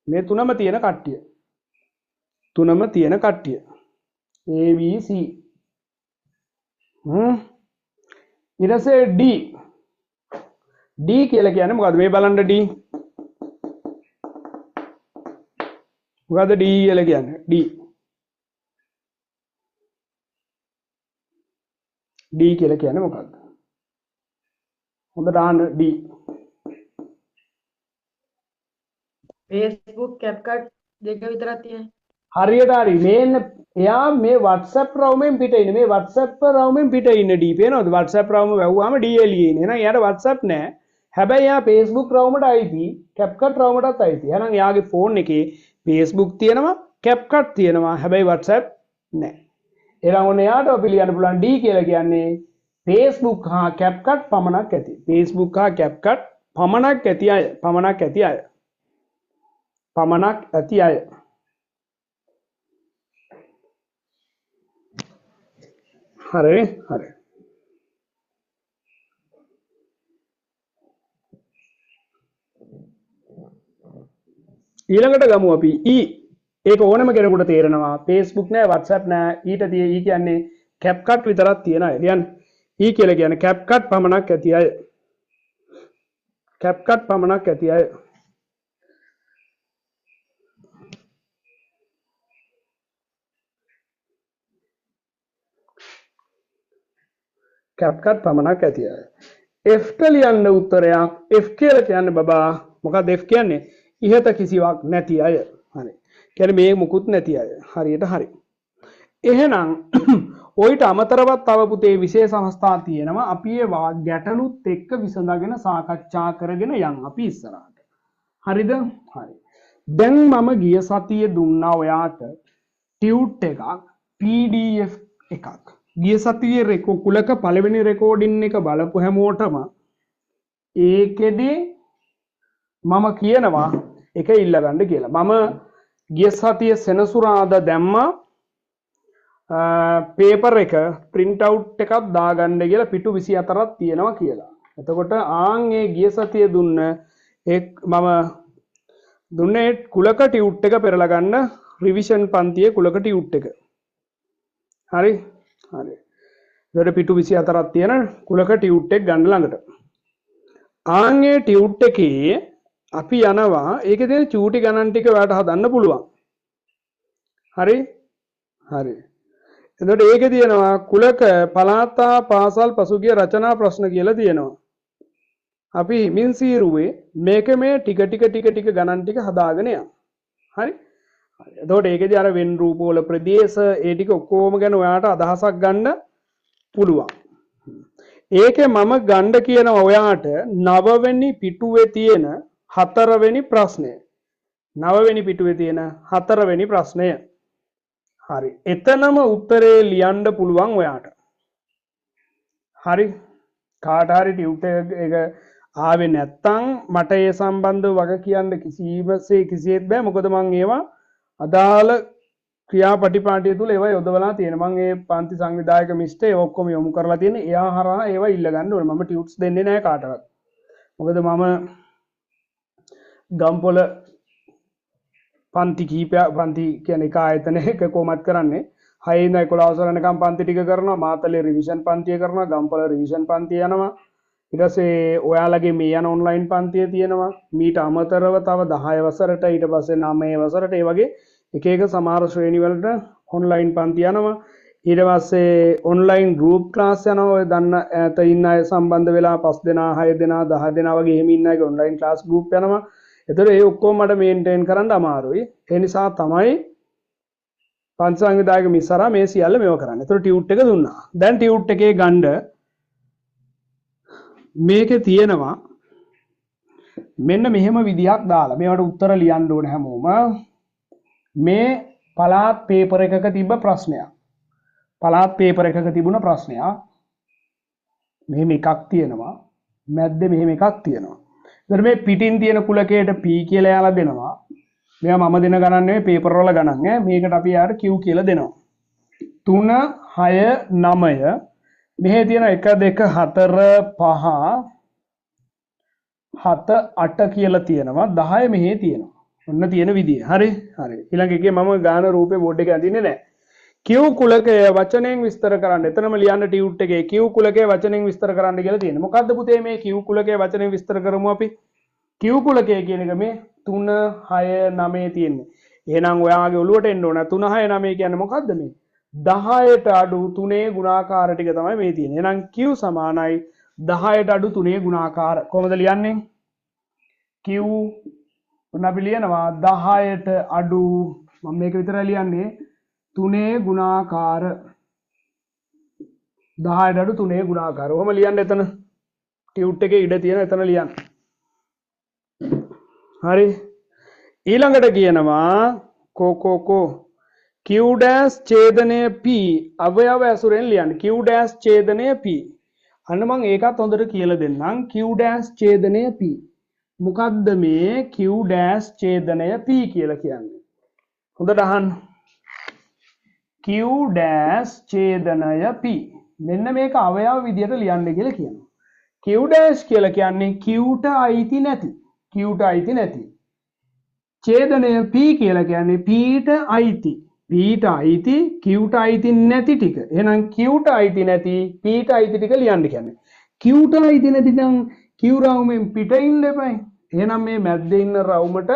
මේ තුනම තියෙන කට්ටිය. තුනම තියෙන කට්ටිය. A B C. ඊට පස්සේ D. D කියලා කියන්නේ මොකද්ද? මේ බලන්න D. මොකද්ද D කියලා කියන්නේ? D. D කියලා කියන්නේ මොකද්ද? හොඳට අහන්න D. Facebook, CapCut දෙක විතරක් තියෙනවා. හරියට හරි. මේන්න එයා මේ WhatsApp රවුමෙන් පිට ඉන්නේ. මේ WhatsApp රවුමෙන් පිට ඉන්න D පේනවද? WhatsApp රවුම වැහුවාම D එළියේ ඉන්නේ. එහෙනම් එයාට WhatsApp නැහැ. හැබැයි එයා Facebook රවුමට අයිති, CapCut රවුමටත් අයිති. එහෙනම් එයාගේ ෆෝන් එකේ Facebook තියෙනවා, CapCut තියෙනවා. හැබැයි WhatsApp නැහැ. එහෙනම් ඔන්න එයාට අපි ලියන්න පුළුවන් D කියලා කියන්නේ Facebook හා CapCut පමණක් ඇති. Facebook හා CapCut පමණක් ඇති අය. පමණක් ඇති අය. පමණක් ඇති අය. හරි හරි. ඊළඟට ගමු අපි E. ඒක ඕනම කෙනෙකුට තේරෙනවා. Facebook නෑ, WhatsApp නෑ. ඊට E කියන්නේ CapCut විතරක් තියෙන අය. ලියන්න. E කියලා කියන්නේ CapCut පමණක් ඇති අය. CapCut පමණක් ඇති අය. CapCut පමණක් ඇති අය. F ලියන්න උත්තරයක් F කියලා කියන්නේ බබා මොකක්ද F කියන්නේ? ඉහත කිසිවක් නැති අය. හරි. කියන්නේ මේ මුකුත් නැති අය. හරියට හරි. එහෙනම් ඔයිට අමතරව තව පුතේ විශේෂ අවස්ථා තියෙනවා. අපි ඒ ගැටලුත් එක්ක විසඳගෙන සාකච්ඡා කරගෙන යන් අපි ඉස්සරහට. හරිද? හරි. දැන් මම ගිය සතියේ දුන්නා ඔයාට ටියුට් එකක් PDF එකක්. ගිය සතියේ කුලක පළවෙනි රෙකෝඩින් එක බලපු හැමෝටම ඒකෙදි මම කියනවා එක ඉල්ලගන්න කියලා. මම ගිය සතියේ සෙනසුරාදා දැම්මා පේපර් එක print out එකක් දාගන්න කියලා පිටු 24ක් තියෙනවා කියලා. එතකොට ආන් ඒ ගිය සතියේ දුන්න මම දුන්නේ කුලක ටියුට් එක පෙරලා ගන්න රිවිෂන් පන්තියේ කුලක ටියුට් එක. හරි? හරි. ඒකට පිටු 24ක් තියෙන කුලක ටියුට් එක ගන්න ළඟට. ආන් ඒ ටියුට් එකේ අපි යනවා ඒකේ තියෙන චූටි ගණන් ටික ඔයාලට හදන්න පුළුවන්. හරි? හරි. එතකොට ඒකේ තියෙනවා කුලක පලාතා පාසල් පසුගිය රචනා ප්‍රශ්න කියලා තියෙනවා. අපි හිමින් සීරුවේ මේක මේ ටික ගණන් ටික හදාගෙන යන්න. හරි? එතකොට ඒකේදී අර වෙන් රූප වල ප්‍රදේශ ඒ ටික ඔක්කොම ගැන ඔයාට අදහසක් ගන්න පුළුවන්. ඒකේ මම ගන්න කියනවා ඔයාට 9 වෙනි පිටුවේ තියෙන 4 වෙනි ප්‍රශ්නය. 9 වෙනි පිටුවේ තියෙන 4 වෙනි ප්‍රශ්නය. හරි. එතනම උත්තරේ ලියන්න පුළුවන් ඔයාට. හරි. කාට හරි ටියුට් එක ආවේ නැත්තම් මට ඒ සම්බන්ධව වග කියන්න කිසිසේත් බෑ. මොකද මම ඒවා අදාළ ක්‍රියාපටිපාටිය තුල ඒවා යොදවලා තියෙනවා. මම ඒ පන්ති සංවිධායක මිස්ට ඒ ඔක්කොම යොමු කරලා තියෙන. එයා හරහා ඒවා ඉල්ල ගන්න ඕනේ. මම ටියුට්ස් දෙන්නේ නැහැ කාටවත්. මොකද මම ගම්පොළ පන්ති කියන්නේ එක ආයතනයක කොහොමත් කරන්නේ 6 ඉඳන් 11 වෙනකම් පන්ති ටික කරනවා. මාතලේ රිවිෂන් පන්තිය කරනවා. ගම්පොළ රිවිෂන් පන්තිය යනවා. ඊට පස්සේ ඔයාලගේ මේ යන ඔන්ලයින් පන්තිය තියෙනවා. මීට අමතරව තව 10 වසරට ඊට පස්සේ 9 වසරට ඒ වගේ එක එක සමහර ශ්‍රේණි වලට ඔන්ලයින් පන්ති යනවා. ඊට පස්සේ ඔන්ලයින් ගෲප් ක්ලාස් යනවා. ඔය දන්න ඈත ඉන්න අය සම්බන්ධ වෙලා 5 දෙනා 6 දෙනා 10 දෙනා වගේ එහෙම ඉන්න අයගේ ඔන්ලයින් ක්ලාස් ගෲප් යනවා. එතකොට ඒ ඔක්කොම මට මේන්ටේන් කරන්න අමාරුයි. ඒ නිසා තමයි පන්ති සංවිධායක මිස්සරා මේ සියල්ල මේව කරන්නේ. එතකොට ටියුට් එක දුන්නා. දැන් ටියුට් එකේ ගන්න මේකේ තියෙනවා මෙන්න මෙහෙම විදියක් දාලා මේවට උත්තර ලියන්න ඕන හැමෝම. මේ පළාත් පේපර් එකක තිබ්බ ප්‍රශ්නයක්. පළාත් පේපර් එකක තිබුණ ප්‍රශ්නයක්. මෙහෙම එකක් තියෙනවා. මැද්දේ මෙහෙම එකක් තියෙනවා. එතකොට මේ පිටින් තියෙන කුලකයට P කියලා යාලා දෙනවා. මේවා මම දෙන ගණන් නෙවෙයි පේපර් වල ගණන් ඈ. මේකට අපි යාට Q කියලා දෙනවා. 3 6 9 මෙහෙ තියෙන 1 2 4 5 7 8 කියලා තියෙනවා. 10 මෙහෙ තියෙනවා. ඔන්න තියෙන විදිය. හරි? හරි. ඊළඟ එකේ මම ගාන රූපේ බෝඩ් එකේ අඳින්නේ නැහැ. Q කුලකය වචනෙන් විස්තර කරන්න. එතනම ලියන්න ටියුට් එකේ Q කුලකය වචනෙන් විස්තර කරන්න කියලා තියෙනවා. මොකද්ද පුතේ මේ Q කුලකය වචනෙන් විස්තර කරමු අපි. Q කුලකය කියන එක මේ 3 6 9 තියෙන්නේ. එහෙනම් ඔයාගේ ඔළුවට එන්න ඕන 3 6 9 කියන්නේ මොකද්ද මේ? 10ට අඩු 3 ගුණාකාර ටික තමයි මේ තියෙන්නේ. එහෙනම් Q සමානයි 10ට අඩු 3 ගුණාකාර. කොහොමද ලියන්නේ? Q ඔන්න අපි ලියනවා 10ට අඩු මම මේක විතරයි ලියන්නේ 3 ගුණාකාර 10ට අඩු 3 ගුණාකාර. ඔහොම ලියන්න එතන ටියුට් එකේ ඉඩ තියෙන එතන ලියන්න. හරි. ඊළඟට කියනවා කෝ Q dash ඡේදනය P අවයව ඇසුරෙන් ලියන්න. Q dash ඡේදනය P. අන්න මම ඒකත් හොඳට කියලා දෙන්නම්. Q dash ඡේදනය P. මොකද්ද මේ Q dash ඡේදනය P කියලා කියන්නේ? හොඳට අහන්න. Q dash ඡේදනය P. මෙන්න මේක අවයව විදියට ලියන්න කියලා කියනවා. Q dash කියලා කියන්නේ Qට අයිති නැති. Qට අයිති නැති. ඡේදනය P කියලා කියන්නේ Pට අයිති. Pට අයිති Qට අයිති නැති ටික. එහෙනම් Qට අයිති නැති Pට අයිති ටික ලියන්න කියන්නේ. Qට අයිති නැති නම් Q රවුමෙන් පිට ඉන්න එපයි. එහෙනම් මේ මැද්දේ ඉන්න රවුමට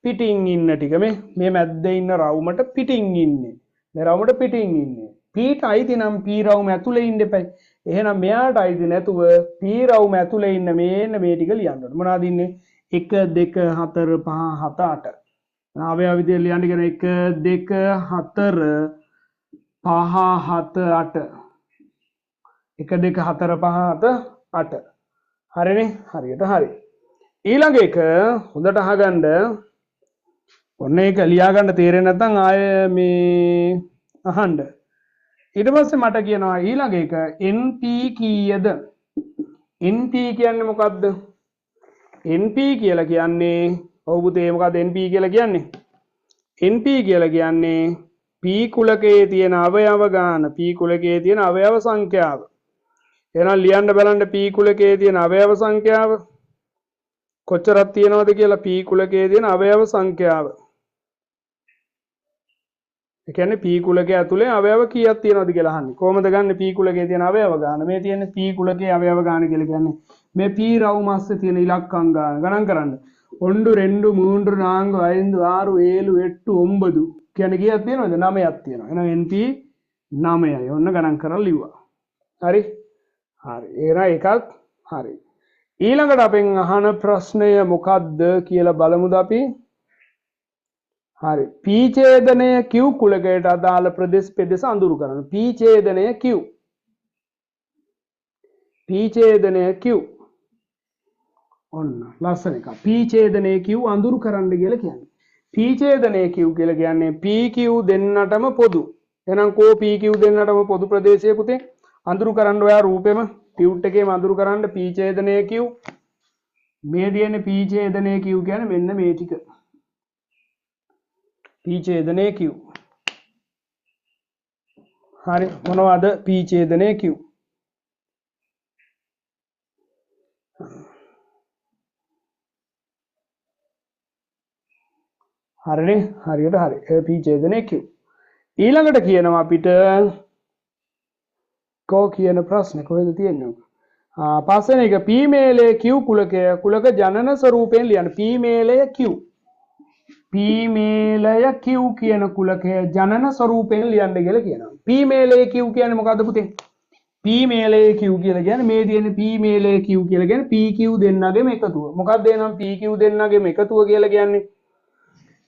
පිටින් ඉන්න ටික මේ මැද්දේ ඉන්න රවුමට පිටින් ඉන්නේ. මේ රවුමට පිටින් ඉන්නේ. P පීට අයිති නම් පී රවුම ඇතුලේ ඉන්න එපයි. එහෙනම් මෙයාට අයිති නැතුව පී රවුම ඇතුලේ ඉන්න මේන්න මේ ටික ලියන්න ඕනේ. මොනවද ඉන්නේ? 1 2 4 5 7 8. අවයව විදිහට ලියන්න කියන 1 2 4 5 7 8. 1 2 4 5 7 8. හරිනේ? හරියට හරි. ඊළඟ එක හොඳට අහගන්න. ඔන්න ඒක ලියා ගන්න තේරෙන්නේ නැත්නම් ආය මේ අහන්න. ඊට පස්සේ මට කියනවා ඊළඟ එක NP කීයද? NP කියන්නේ මොකද්ද? NP කියලා කියන්නේ ඔව් පුතේ මොකද්ද NP කියලා කියන්නේ? NP කියලා කියන්නේ P කුලකයේ තියෙන අවයව ගාන P කුලකයේ තියෙන අවයව සංඛ්‍යාව. එහෙනම් ලියන්න බලන්න P කුලකයේ තියෙන අවයව සංඛ්‍යාව කොච්චරක් තියෙනවද කියලා P කුලකයේ තියෙන අවයව සංඛ්‍යාව. ඒ කියන්නේ P කුලකයේ ඇතුලේ අවයව කීයක් තියෙනවද කියලා අහන්නේ. කොහොමද ගන්න P කුලකයේ තියෙන අවයව ගාන? මේ තියෙන්නේ P කුලකයේ අවයව ගාන කියලා කියන්නේ මේ P රවුම අස්සේ තියෙන ඉලක්කම් ගාන ගණන් කරන්න. 1 2 3 4 5 6 7 8 9 කියන්නේ කීයක් තියෙනවද? 9ක් තියෙනවා. එහෙනම් NP 9යි. ඔන්න ගණන් කරලා ලිව්වා. හරි? හරි. එහෙනම් එකක් හරි. ඊළඟට අපෙන් අහන ප්‍රශ්නය මොකක්ද කියලා බලමුද අපි? හරි. P ඡේදනය Q කුලකයට අදාළ ප්‍රදේශ පෙදෙස අඳුරු කරන්න. P ඡේදනය Q. P ඡේදනය Q. ඔන්න ලස්සන එක. P ඡේදනය Q අඳුරු කරන්න කියලා කියන්නේ. P ඡේදනය Q කියලා කියන්නේ PQ දෙන්නටම පොදු. එහෙනම් කෝ PQ දෙන්නටම පොදු ප්‍රදේශය පුතේ? අඳුරු කරන්න ඔයා රූපෙම ටියුට් එකේම අඳුරු කරන්න P ඡේදනය Q. මේ දියන්නේ P ඡේදනය Q කියන්නේ මෙන්න මේ ටික. P ඡේදනය Q. හරි මොනවද P ඡේදනය Q? හරිනේ හරියට හරි. ඒ P ඡේදනය Q. ඊළඟට කියනවා අපිට කෝ කියන ප්‍රශ්නේ කොහෙද තියෙන්නේ? පස්වෙනි එක P මේලයේ Q කුලකය කුලක ජනන ස්වරූපයෙන් ලියන්න. P මේලය Q. P මේලය Q කියන කුලකය ජනන ස්වරූපයෙන් ලියන්න කියලා කියනවා. P මේලය Q කියන්නේ මොකද්ද පුතේ? P මේලය Q කියලා කියන්නේ මේ තියෙන P මේලය Q කියලා කියන්නේ PQ දෙන්නගේම එකතුව. මොකක්ද එනම් PQ දෙන්නගේම එකතුව කියලා කියන්නේ?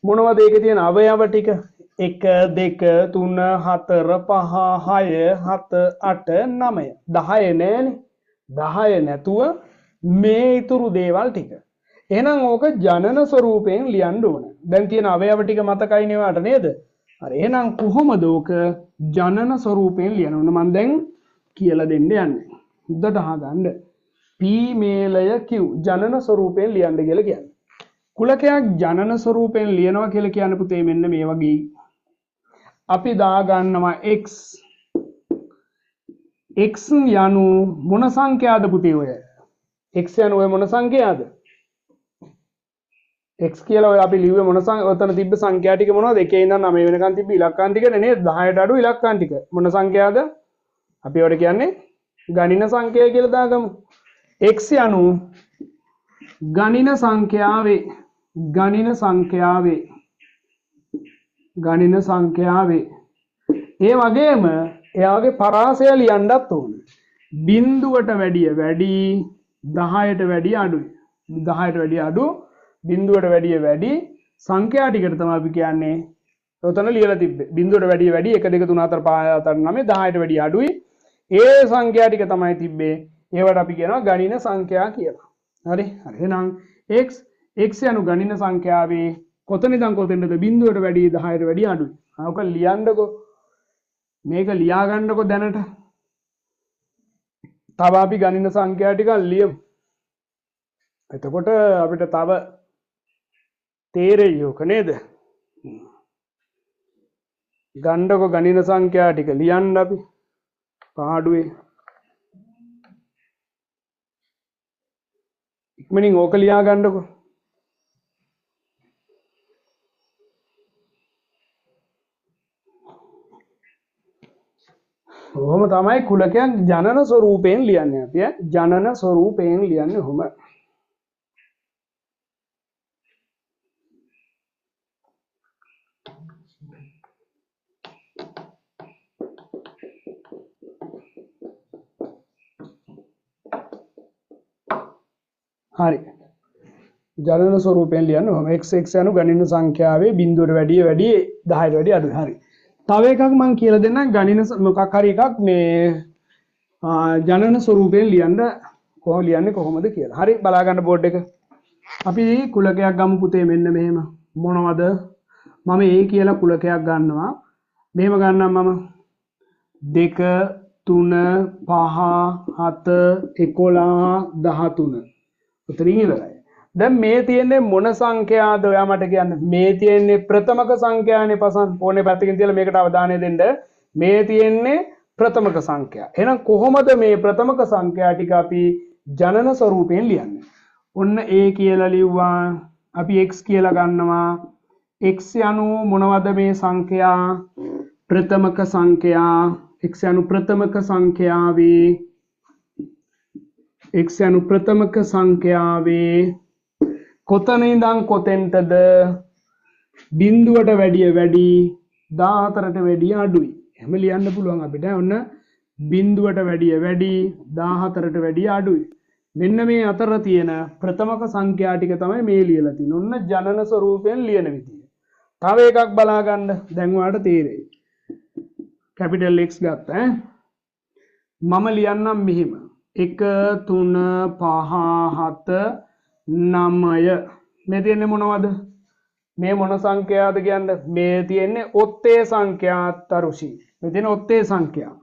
මොනවද ඒකේ තියෙන අවයව ටික? 1 2 3 4 5 6 7 8 9 10 නෑනේ. 10 නැතුව මේ ඉතුරු දේවල් ටික. එහෙනම් ඕක ජනන ස්වරූපයෙන් ලියන්න ඕන. දැන් තියෙන අවයව ටික මතකයි නේවාට නේද? හරි. එහෙනම් කොහොමද ඕක ජනන ස්වරූපයෙන් ලියන්න ඕන? මම දැන් කියලා දෙන්න යන්නේ. හොඳට අහගන්න. P මේලය Q ජනන ස්වරූපයෙන් ලියන්න කියලා කියන්නේ. කුලකයක් ජනන ස්වරූපයෙන් ලියනවා කියලා කියන්නේ පුතේ මෙන්න මේ වගේ. අපි දා ගන්නවා x. x යනු මොන සංඛ්‍යාවද පුතේ ඔය? x යනු ඔය මොන සංඛ්‍යාවද? x කියලා ඔය අපි ලිව්වේ මොන ඔතන තිබ්බ සංඛ්‍යා ටික මොනවද? 1 ඉඳන් 9 වෙනකන් තිබ්බ ඉලක්කම් ටිකනේ නේද? 10ට අඩු ඉලක්කම් ටික. මොන සංඛ්‍යාවද? අපි ඔයාලට කියන්නේ ගණින සංඛ්‍යාව කියලා දාගමු. x යනු ගණින සංඛ්‍යාවේ ගණින සංඛ්‍යාවේ ඒ වගේම එයාගේ පරාසය ලියන්නත් ඕන. බිඳුවට වැඩිය වැඩි 10ට වැඩිය අඩුයි. 10ට වැඩිය අඩු බිඳුවට වැඩිය වැඩි සංඛ්‍යා ටිකට තමයි අපි කියන්නේ. ඔතන ලියලා තිබ්බේ. බිඳුවට වැඩිය වැඩි 1 2 3 4 5 6 7 8 9 10ට වැඩිය අඩුයි. ඒ සංඛ්‍යා ටික තමයි තිබ්බේ. ඒවට අපි කියනවා ගණින සංඛ්‍යා කියලා. හරි. හරි. එහෙනම් x යනු ගණින සංඛ්‍යාවේ කොතන ඉඳන් කොතෙන්ද බිඳුවට වැඩිය 10ට වැඩිය අඩුයි. ඔක ලියන්නකෝ. මේක ලියා ගන්නකො දැනට. තව අපි ගණින සංඛ්‍යා ටිකක් ලියමු. එතකොට අපිට තව තේරෙයි ඔක නේද? ගණ්ඩකො ගණින සංඛ්‍යා ටික ලියන්න අපි පාඩුවේ. ඉක්මනින් ඕක ලියා ගන්නකො. ඔහොම තමයි කුලකයක් ජනන ස්වරූපයෙන් ලියන්නේ අපි. ජනන ස්වරූපයෙන් ලියන්නේ ඔහොම. හරි. ජනන ස්වරූපයෙන් ලියන්න ඕම x යනු ගණිත සංඛ්‍යාවේ බිඳුවට වැඩිය 10ට වැඩිය අඩුයි. හරි. තව එකක් මම කියලා දෙන්නම් ගණිත මොකක් හරි එකක් මේ ජනන ස්වරූපයෙන් ලියන්න ලියන්නේ කොහොමද කියලා. හරි බලා ගන්න බෝඩ් එක. අපි කුලකයක් ගමු පුතේ මෙන්න මෙහෙම. මොනවද? මම A කියලා කුලකයක් ගන්නවා. මෙහෙම ගන්නම් මම 2 3 5 7 11 13. උතරින් ඉවරයි. දැන් මේ තියෙන්නේ මොන සංඛ්‍යාවද? ඔයා මට කියන්න. මේ තියෙන්නේ ප්‍රථමක සංඛ්‍යානේ පසන්. ඕනේ පැත්තකින් තියලා මේකට අවධානය දෙන්න. මේ තියෙන්නේ ප්‍රථමක සංඛ්‍යා. එහෙනම් කොහොමද මේ ප්‍රථමක සංඛ්‍යා ටික අපි ජනන ස්වරූපයෙන් ලියන්නේ? ඔන්න A කියලා ලිව්වා. අපි x කියලා ගන්නවා. x යනු මොනවද මේ සංඛ්‍යා? ප්‍රථමක සංඛ්‍යා. x යනු ප්‍රථමක සංඛ්‍යාවේ x යනු ප්‍රථමක සංඛ්‍යාවේ කොතන ඉඳන් කොතෙන්ටද බිඳුවට වැඩිය වැඩි 14ට වැඩිය අඩුයි. එහෙම ලියන්න පුළුවන් අපිට. ඔන්න බිඳුවට වැඩිය වැඩි 14ට වැඩිය අඩුයි. මෙන්න මේ අතර තියෙන ප්‍රථමක සංඛ්‍යා ටික තමයි මේ ලියලා තියෙන්නේ. ඔන්න ජනන ස්වරූපයෙන් ලියන විදිය. තව එකක් බලා ගන්න. දැන් ඔයාලට තේරෙයි. කැපිටල් X ගත්තා මම ලියන්නම් මෙහිම 1 3 5 7 9 මේ තියෙන්නේ මොනවද? මේ මොන සංඛ්‍යාවද කියන්නේ? මේ තියෙන්නේ ඔත්තේ සංඛ්‍යා තරුෂි. මේ තියෙන ඔත්තේ සංඛ්‍යා.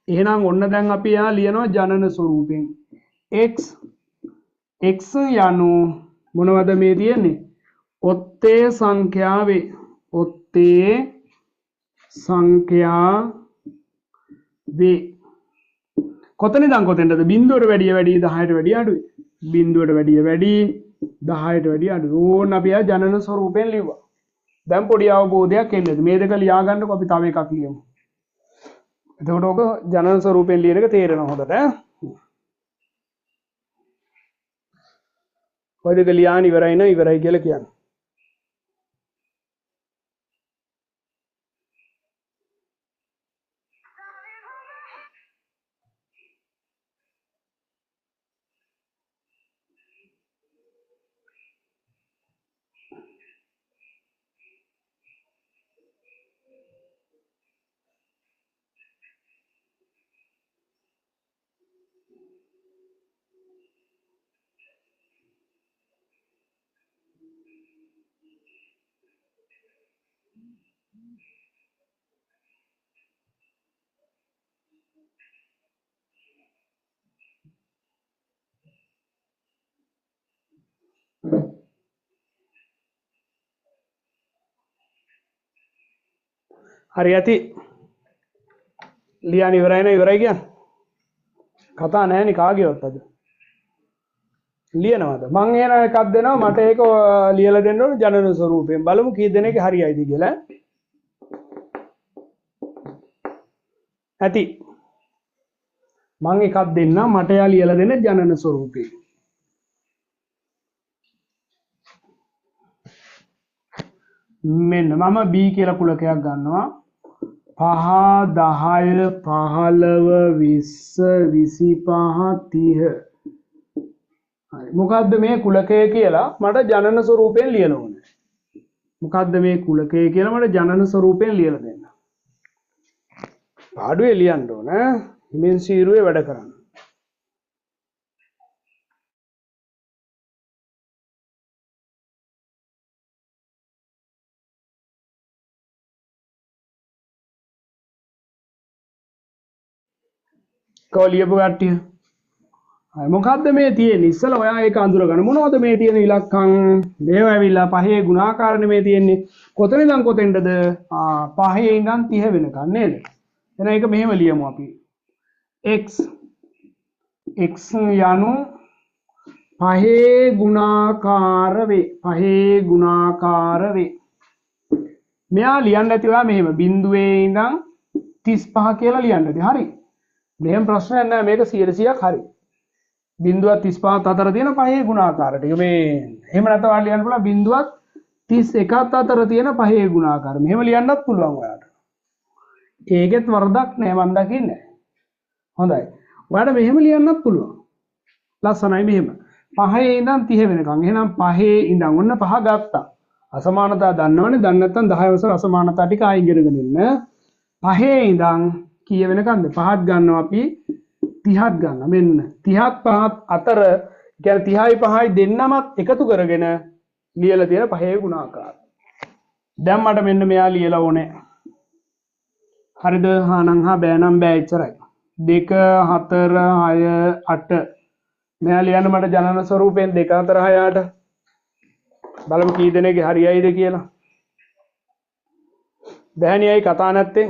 එහෙනම් ඔන්න දැන් අපි යා ලියනවා ජනන ස්වරූපයෙන්. x යනු මොනවද මේ තියෙන්නේ? ඔත්තේ සංඛ්‍යාවේ ඔත්තේ සංඛ්‍යාවේ කොතන ඉඳන් කොතෙන්ටද? බිඳුවට වැඩිය වැඩි 10ට වැඩිය අඩුයි. බිඳුවට වැඩිය වැඩි 10ට වැඩිය අඩුයි. ඕන්න අපි ආ ජනන ස්වරූපයෙන් ලිව්වා. දැන් පොඩි අවබෝධයක් එන්නේ. මේ දෙක ලියා ගන්නකො අපි තව එකක් ලියමු. එතකොට ඔක ජනන ස්වරූපයෙන් ලියන එක තේරෙනවා හොඳට ඈ. ඔය දෙක ලියාන ඉවරයි නේද? ඉවරයි කියලා කියන්නේ. හරි ඇති ලියන්න ඉවරයි නේද? ඉවරයි කියන්නේ කතා නැහැ නේ කාගේවත් අද ලියනවාද? මං එන එකක් දෙනවා මට ඒක ලියලා දෙන්න ඕනේ ජනන ස්වරූපයෙන්. බලමු කී දෙනෙක් හරියයිද කියලා. ඇති මං එකක් දෙන්න මට යා ලියලා දෙන්න ජනන ස්වරූපයෙන්. මෙන්න මම B කියලා කුලකයක් ගන්නවා. 5 10 15 20 25 30. හරි මොකද්ද මේ කුලකය කියලා මට ජනන ස්වරූපයෙන් ලියන්න ඕනේ. මොකද්ද මේ කුලකය කියලා මට ජනන ස්වරූපයෙන් ලියලා දෙන්න. පාඩුවේ ලියන්න ඕන. හිමෙන් සීරුවේ වැඩ කරන්න. ලියපු කට්ටිය. හරි මොකද්ද මේ තියෙන්නේ? ඉස්සලා ඔයා ඒක අඳුර ගන්න. මොනවද මේ තියෙන ඉලක්කම්? මේව ඇවිල්ලා 5 ගුණාකාරනේ මේ තියෙන්නේ. කොතන ඉඳන් කොතෙන්ටද? 5 ඉඳන් 30 වෙනකන් නේද? එහෙනම් ඒක මෙහෙම ලියමු අපි. x යනු 5 ගුණාකාර වේ. 5 ගුණාකාර වේ. මෙයා ලියන්න ඇති ඔයා මෙහෙම බිඳුවේ ඉඳන් 35 කියලා ලියන්න ඇති. හරි. මෙහෙම ප්‍රශ්නයක් නැහැ මේක 100%ක් හරි. බිඳුවත් 35ත් අතර තියෙන 5 ගුණාකාර ටික මේ එහෙම නැත්නම් ඔයාලා ලියන්න පුළුවන් බිඳුවත් 31ත් අතර තියෙන 5 ගුණාකාර. මෙහෙම ලියන්නත් පුළුවන් ඔයාලට. ඒකෙත් වරදක් නැහැ මම දකින්නේ. හොඳයි. ඔයාලට මෙහෙම ලියන්නත් පුළුවන්. ලස්සනයි මෙහෙම. 5 ඉඳන් 30 වෙනකන්. එහෙනම් 5 ඉඳන් ඔන්න 5 ගත්තා. අසමානතා දන්නවනේ. දන්නේ නැත්නම් 10 වසර අසමානතා ටික ආයෙ ඉගෙනගෙන ඉන්න. 5 ඉඳන් කීය වෙනකන්ද? 5ක් ගන්නවා අපි 30ක් ගන්නවා. මෙන්න 30ත් 5ත් අතර කියන්නේ 30යි 5යි දෙන්නමත් එකතු කරගෙන ලියලා තියෙන 5 ගුණාකාරය. දැන් මට මෙන්න මෙයා ලියලා ඕනේ. හරිද? හානම් හා බෑනම් බෑ එච්චරයි. 2 4 6 8 මෙයා ලියන්න මට ජනන ස්වරූපයෙන් 2 4 6 8 බලමු කී දෙනෙක්ගේ හරියයිද කියලා. බෑණියයි කතා නැත්තේ.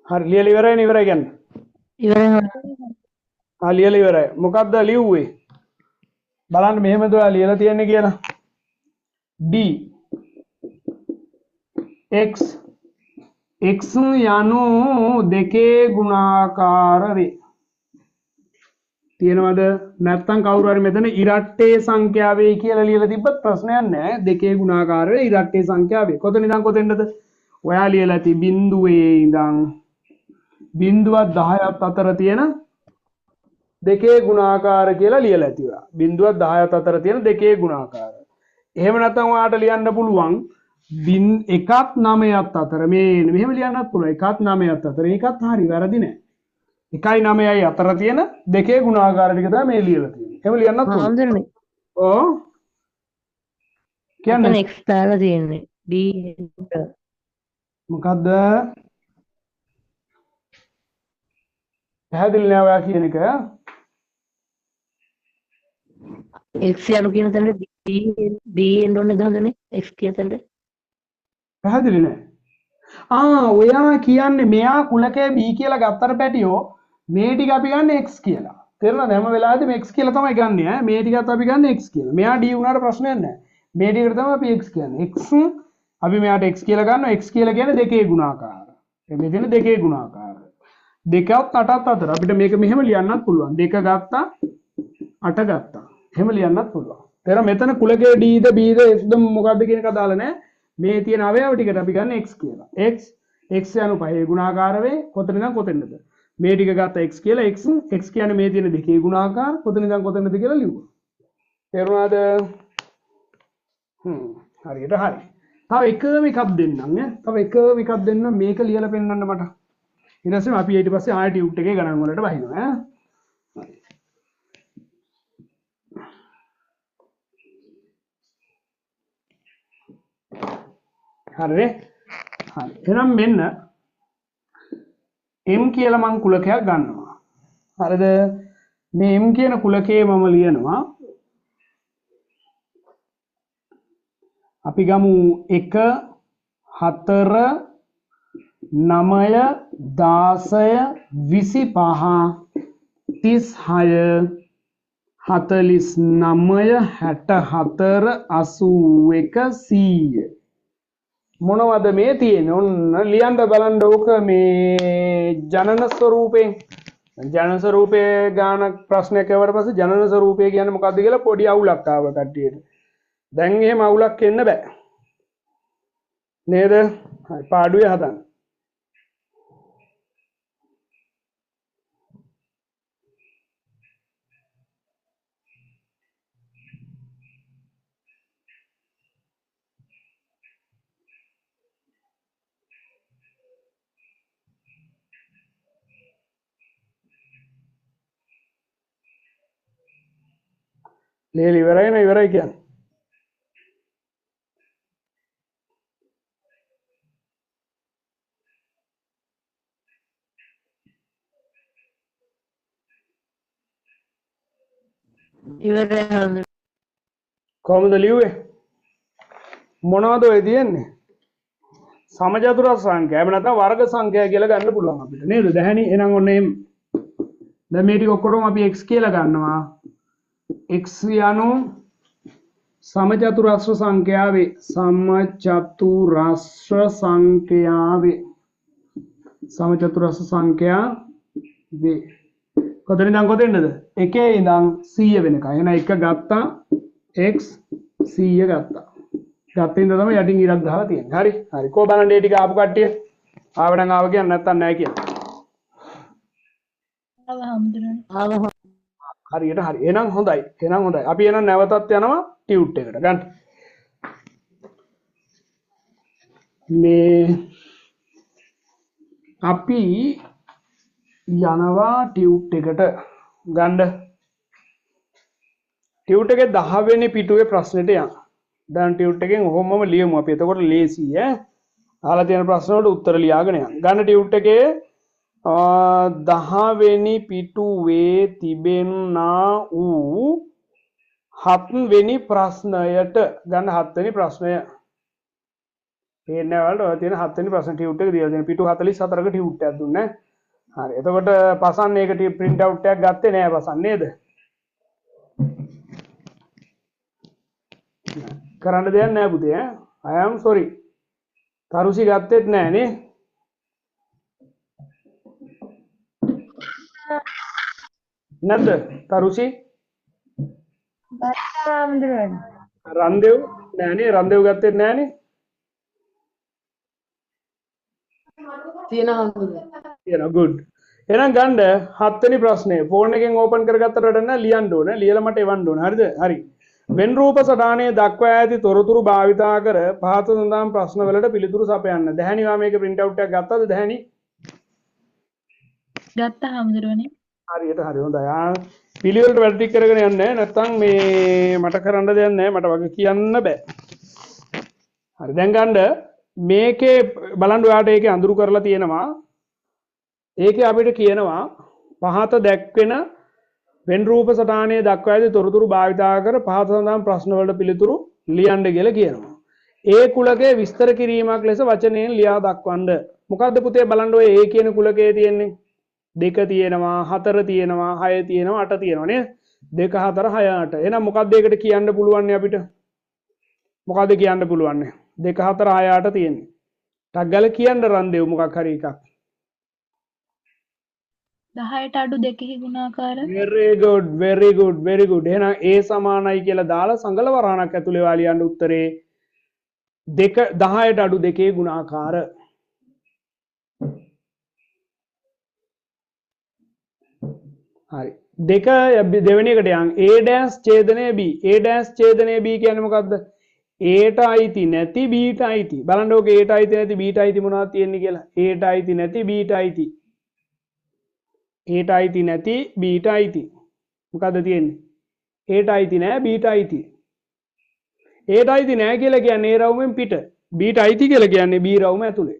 හරි ලියලා ඉවරයි නේ ඉවරයි කියන්නේ. ලියලා ඉවරයි. මොකක්ද ලියුවේ? බලන්න මෙහෙමද ඔයා ලියලා තියන්නේ කියලා. D x x යනු දෙකේ ගුණාකාර වේ. තියෙනවද? නැත්තම් කවුරු හරි මෙතන ඉරට්ටේ සංඛ්‍යාවේ කියලා ලියලා තිබ්බත් ප්‍රශ්නයක් නැහැ. දෙකේ ගුණාකාර වේ ඉරට්ටේ සංඛ්‍යාවේ. කොතන ඉඳන් කොතෙන්ද? ඔයා ලියලා ඇති බිඳුවේ ඉඳන් බිඳුවත් 10ත් අතර තියෙන දෙකේ ගුණාකාර කියලා ලියලා ඇති ඔයා. බිඳුවත් 10ත් අතර තියෙන දෙකේ ගුණාකාර. එහෙම නැත්නම් ඔයාට ලියන්න පුළුවන් 1ත් 9ත් අතර මේ මෙහෙම ලියන්නත් පුළුවන්. 1ත් 9ත් අතර. ඒකත් හරි වැරදි නෑ. 1යි 9යි අතර තියෙන දෙකේ ගුණාකාර ටික තමයි මේ ලියලා තියෙන්නේ. එහෙම ලියන්නත් පුළුවන්. හඳුනන්නේ. ඔව්. කියන්නේ x දාලා තියෙන්නේ. d මොකද්ද? පැහැදිලි නෑ ඔයා කියන එක. x යනු කියන තැනට d එන්න ඕනේ හඳුනන්නේ x කියන තැනට. පැහැදිලි නෑ. ඔයා කියන්නේ මෙයා කුලකයේ b කියලා ගත්තට පැටියෝ මේ ටික අපි ගන්න x කියලා. තේරුණාද? හැම වෙලාවෙදිම x කියලා තමයි ගන්නෙ ඈ. මේ ටිකත් අපි ගන්න x කියලා. මෙයා d වුණාට ප්‍රශ්නයක් නෑ. මේ ටිකට තමයි අපි x කියන්නේ. x අපි මෙයාට x කියලා ගන්නවා. x කියලා කියන්නේ දෙකේ ගුණාකාර. මේ දෙන දෙකේ ගුණාකාර. 2ත් 8ත් අතර අපිට මේක මෙහෙම ලියන්නත් පුළුවන්. 2 ගත්තා 8 ගත්තා. එහෙම ලියන්නත් පුළුවන්. තේර මෙතන කුලකයේ d ද b ද s ද මොකද්ද කියන එක දාලා නෑ. මේ තියෙන අවයව ටිකට අපි ගන්න x කියලා. x යනු 5 ගුණාකාර වේ. කොතන ඉඳන් කොතෙන්ද? මේ ටික ගත්ත x කියලා x කියන්නේ මේ තියෙන දෙකේ ගුණාකාර කොතන ඉඳන් කොතෙන්ද කියලා ලියුවා. තේරුණාද? හරියට හරි. තව එකම එකක් දෙන්නම් ඈ. තව එකම එකක් දෙන්න මේක ලියලා පෙන්නන්න මට. ඊට පස්සේ අපි ඊට පස්සේ ආයෙ ටියුට් එකේ ගණන් වලට වහිනවා ඈ. හරි. හරි. එහෙනම් මෙන්න m කියලා මං කුලකයක් ගන්නවා. හරිද? මේ m කියන කුලකේ මම ලියනවා. අපි ගමු 1 4 9 16 25 36 49 64 81 100 මොනවද මේ තියෙන්නේ? ඔන්න ලියන්න බලන්න ඕක මේ ජනන ස්වරූපයෙන්. ජනන ස්වරූපයේ ගාන ප්‍රශ්නයක් ආවට පස්සේ ජනන ස්වරූපය කියන්නේ මොකක්ද කියලා පොඩි අවුලක් ආව කට්ටියට. දැන් එහෙම අවුලක් එන්න බෑ. නේද? හරි පාඩුවේ හදන්න. ලියලා ඉවරයි නේ ඉවරයි කියන්නේ. ඉවරයි හඳුනන්නේ. කොහොමද ලියුවේ? මොනවද ඔය තියෙන්නේ? සමචතුරස්‍ර සංඛ්‍යා එහෙම නැත්නම් වර්ග සංඛ්‍යා කියලා ගන්න පුළුවන් අපිට නේද? දැහැනි එහෙනම් ඔන්න එහෙම. දැන් මේ ටික ඔක්කොම අපි x කියලා ගන්නවා. x යනු සමචතුරස්‍ර සංඛ්‍යාවේ සමචතුරස්‍ර සංඛ්‍යාවේ සමචතුරස්‍ර සංඛ්‍යාවේ කොතන ඉඳන් කොතෙන්ද? 1 ඉඳන් 100 වෙනකන්. එහෙනම් 1 ගත්තා x 100 ගත්තා. ගත්තින්ද තමයි යටින් ඉරක් දාලා තියෙන්නේ. හරි. හරි. කො බලන්න මේ ටික ආපු කට්ටිය. ආවනම් ආව කියන්නේ නැත්තම් නැහැ කියන්නේ. හාමුදුරනේ. හරියට හරි. එහෙනම් හොඳයි. එහෙනම් හොඳයි. අපි එහෙනම් නැවතත් යනවා ටියුට් එකට. ගන්න. මේ අපි යනවා ටියුට් එකට ගන්න. ටියුට් එකේ 10 වෙනි පිටුවේ ප්‍රශ්නෙට යන්න. දැන් ටියුට් එකෙන් ඔහොමම ලියමු අපි. එතකොට ලේසි ඈ. අහලා තියෙන ප්‍රශ්න වලට උත්තර ලියාගෙන යන්න. ගන්න ටියුට් එකේ 10 වෙනි පිටුවේ තිබෙනා වූ 7 වෙනි ප්‍රශ්නයට ගන්න 7 වෙනි ප්‍රශ්නය. පේන්නේ වලට ඔය තියෙන 7 වෙනි ප්‍රශ්න ටියුට් එක දීලා තියෙන පිටු 44ක ටියුට් එකක් දුන්නේ. හරි. එතකොට පසන් ඒක print out එකක් ගත්තේ නෑ පසන් නේද? කරන්න දෙයක් නෑ පුතේ ඈ. I am sorry. තරුසි ගත්තෙත් නෑ නේ. නැද්ද තරුසි? හාමුදුරනේ. රන්දෙව් නෑනේ. රන්දෙව් ගත්තෙත් නෑනේ. තියෙන හම්බුනේ. තියෙනවා good. එහෙනම් ගන්න 7 වෙනි ප්‍රශ්නේ ෆෝන් එකෙන් ඕපන් කරගත්තට වඩා නෑ ලියන්න ඕනේ. ලියලා මට එවන්න ඕනේ. හරිද? හරි. වෙන් රූප සටහනේ දක්වා ඇති තොරතුරු භාවිතා කර පහත සඳහන් ප්‍රශ්න වලට පිළිතුරු සපයන්න. දැහැනි වා මේක print out එකක් ගත්තද දැහැනි? ගත්තා හාමුදුරනේ. හරියට හරි හොඳයි. පිළිවෙලට වැඩ ටික කරගෙන යන්න නැත්නම් මේ මට කරන්න දෙයක් නැහැ. මට වගේ කියන්න බෑ. හරි දැන් ගන්න මේකේ බලන්න ඔයාලට ඒකේ අඳුරු කරලා තියෙනවා. ඒකේ අපිට කියනවා පහත දැක්වෙන වෙන් රූප සටහනේ දක්වා ඇති තොරතුරු භාවිතා කර පහත සඳහන් ප්‍රශ්න වලට පිළිතුරු ලියන්න කියලා කියනවා. ඒ කුලකයේ විස්තර කිරීමක් ලෙස වචනයෙන් ලියා දක්වන්න. මොකද්ද පුතේ බලන්න ඔය ඒ කියන කුලකයේ තියෙන්නේ? 2 තියෙනවා 4 තියෙනවා 6 තියෙනවා 8 තියෙනවා නේද? 2 4 6 8. එහෙනම් මොකද්ද ඒකට කියන්න පුළුවන් අපිට? මොකද්ද කියන්න පුළුවන්? 2 4 6 8 තියෙන්නේ. ටක් ගාලා කියන්න රන්දෙව් මොකක් හරි එකක්. 10ට අඩු 2 ගුණාකාර. very good very good very good. එහෙනම් a සමානයි කියලා දාලා සංගල වරහණක් ඇතුලේ වා ලියන්න උත්තරේ 2 10ට අඩු 2 ගුණාකාර. හරි. දෙක දෙවෙනි එකට යන් a dash ඡේදනය b. a dash ඡේදනය b කියන්නේ මොකද්ද? a ට අයිති නැති b ට අයිති. බලන්න ඕක a ට අයිති නැති b ට අයිති මොනවද තියෙන්නේ කියලා. a ට අයිති නැති b ට අයිති. a ට අයිති නැති b ට අයිති. මොකද්ද තියෙන්නේ? a ට අයිති නෑ b ට අයිති. a ට අයිති නෑ කියලා කියන්නේ a රවුමෙන් පිට. b ට අයිති කියලා කියන්නේ b රවුම ඇතුලේ.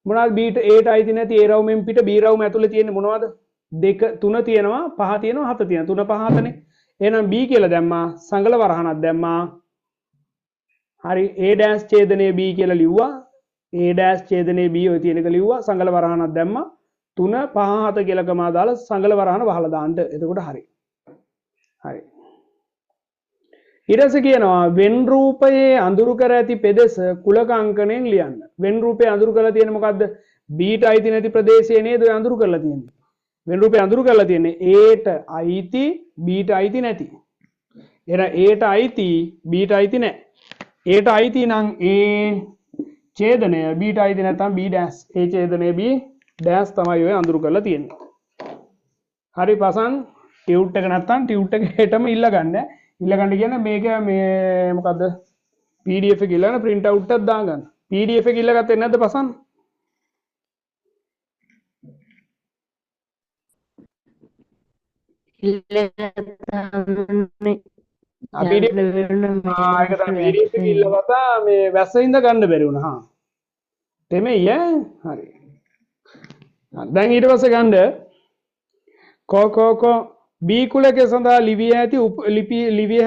මොනවද b ට a ට අයිති නැති a රවුමෙන් පිට b රවුම ඇතුලේ තියෙන්නේ මොනවද? 2 3 තියෙනවා 5 තියෙනවා 7 තියෙනවා 3 5 7නේ. එහෙනම් b කියලා දැම්මා සංගල වරහණක් දැම්මා. හරි a dash ඡේදනයේ b කියලා ලිව්වා. a dash ඡේදනයේ b ඔය තියෙන එක ලිව්වා සංගල වරහණක් දැම්මා. 3 5 7 කියලා කමා දාලා සංගල වරහණ වහලා දාන්න. එතකොට හරි. හරි. ඊට පස්සේ කියනවා වෙන් රූපයේ අඳුරු කර ඇති පෙදෙස කුලක අංකණයෙන් ලියන්න. වෙන් රූපයේ අඳුරු කරලා තියෙන්නේ මොකද්ද? b ට අයිති නැති ප්‍රදේශයේ නේද ඔය අඳුරු කරලා තියෙන්නේ. වෙන් රූපේ අඳුරු කරලා තියෙන්නේ a ට අයිති b ට අයිති නැති. එහෙනම් a ට අයිති b ට අයිති නැහැ. a ට අයිති නම් a ඡේදනය b ට අයිති නැත්නම් b dash. a ඡේදනය b dash තමයි ඔය අඳුරු කරලා තියෙන්නේ. හරි පසන් ටියුට් එක නැත්නම් ටියුට් එක හෙටම ඉල්ල ගන්න. ඉල්ල ගන්න කියන්නේ මේක මේ මොකද්ද? pdf එක ඉල්ලන print out එකක් දාගන්න. pdf එක ඉල්ල ගත්තේ නැද්ද පසන්? ඒක තමයි pdf එක ඉල්ලවතා මේ වැස්සින්ද ගන්න බැරි වුණා. හා. තෙමෙයි ඈ. හරි. දැන් ඊට පස්සේ ගන්න කෝ B කුලකයේ සඳහා ලිවිය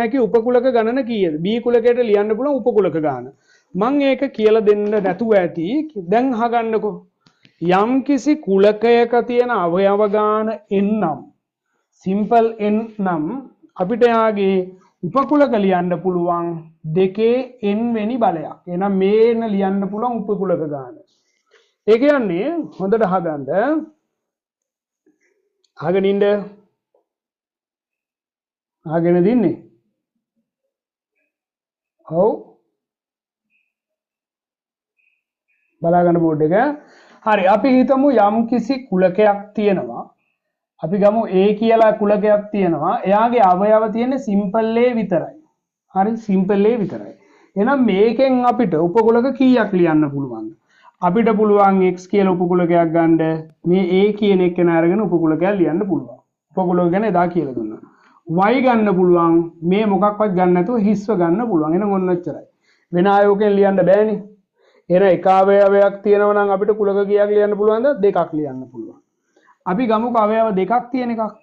හැකි උපකුලක ගණන කීයද? B කුලකයට ලියන්න පුළුවන් උපකුලක ගාන. මං ඒක කියලා දෙන්න නැතුව ඇති. දැන් අහගන්නකෝ. යම්කිසි කුලකයක තියෙන අවයව ගාන n නම් සිම්පල් n නම් අපිට යාගේ උපකුලක ලියන්න පුළුවන් දෙකේ n වෙනි බලයක්. එහෙනම් මේන ලියන්න පුළුවන් උපකුලක ගාන. ඒ කියන්නේ හොඳට අහගන්න. අහගෙන ඉන්න. අහගෙන දින්නේ. ඔව්. බලාගන්න බෝඩ් එක. හරි අපි හිතමු යම් කිසි කුලකයක් තියෙනවා. අපි ගමු A කියලා කුලකයක් තියෙනවා. එයාගේ අවයව තියෙන්නේ සිම්පල් A විතරයි. හරි සිම්පල් A විතරයි. එහෙනම් මේකෙන් අපිට උපකුලක කීයක් ලියන්න පුළුවන්ද? අපිට පුළුවන් x කියලා උපකුලකයක් ගන්න. මේ A කියන එක න අරගෙන උපකුලකයක් ලියන්න පුළුවන්. උපකුලක ගැන එදා කියලා දුන්නා. y ගන්න පුළුවන්. මේ මොකක්වත් ගන්න නැතුව හිස්ව ගන්න පුළුවන්. එහෙනම් ඔන්න ඔච්චරයි. වෙන ආයෝකයෙන් ලියන්න බෑනේ. එහෙනම් එක අවයවයක් තියෙනවා නම් අපිට කුලක කීයක් ලියන්න පුළුවන්ද? දෙකක් ලියන්න පුළුවන්. අපි ගමුක අවයව දෙකක් තියෙන එකක්.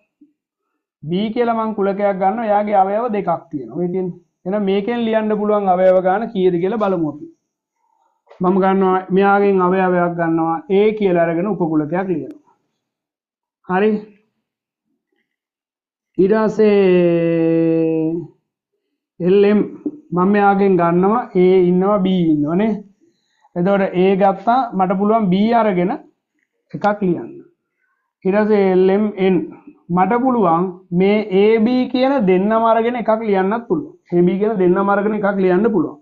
B කියලා මං කුලකයක් ගන්නවා. එයාගේ අවයව දෙකක් තියෙනවා. ඔය තියෙන්නේ. එහෙනම් මේකෙන් ලියන්න පුළුවන් අවයව ගන්න කීයද කියලා බලමු අපි. මම ගන්නවා මෙයාගෙන් අවයවයක් ගන්නවා A කියලා අරගෙන උපකුලකයක් ලියනවා. හරි. ඊට පස්සේ LM මම මෙයාගෙන් ගන්නවා A ඉන්නවා B ඉන්නවනේ. එතකොට A ගත්තා මට පුළුවන් B අරගෙන එකක් ලියන්න. ඊට පස්සේ LMN මට පුළුවන් මේ AB කියන දෙන්නම අරගෙන එකක් ලියන්නත් පුළුවන්. AB කියන දෙන්නම අරගෙන එකක් ලියන්න පුළුවන්.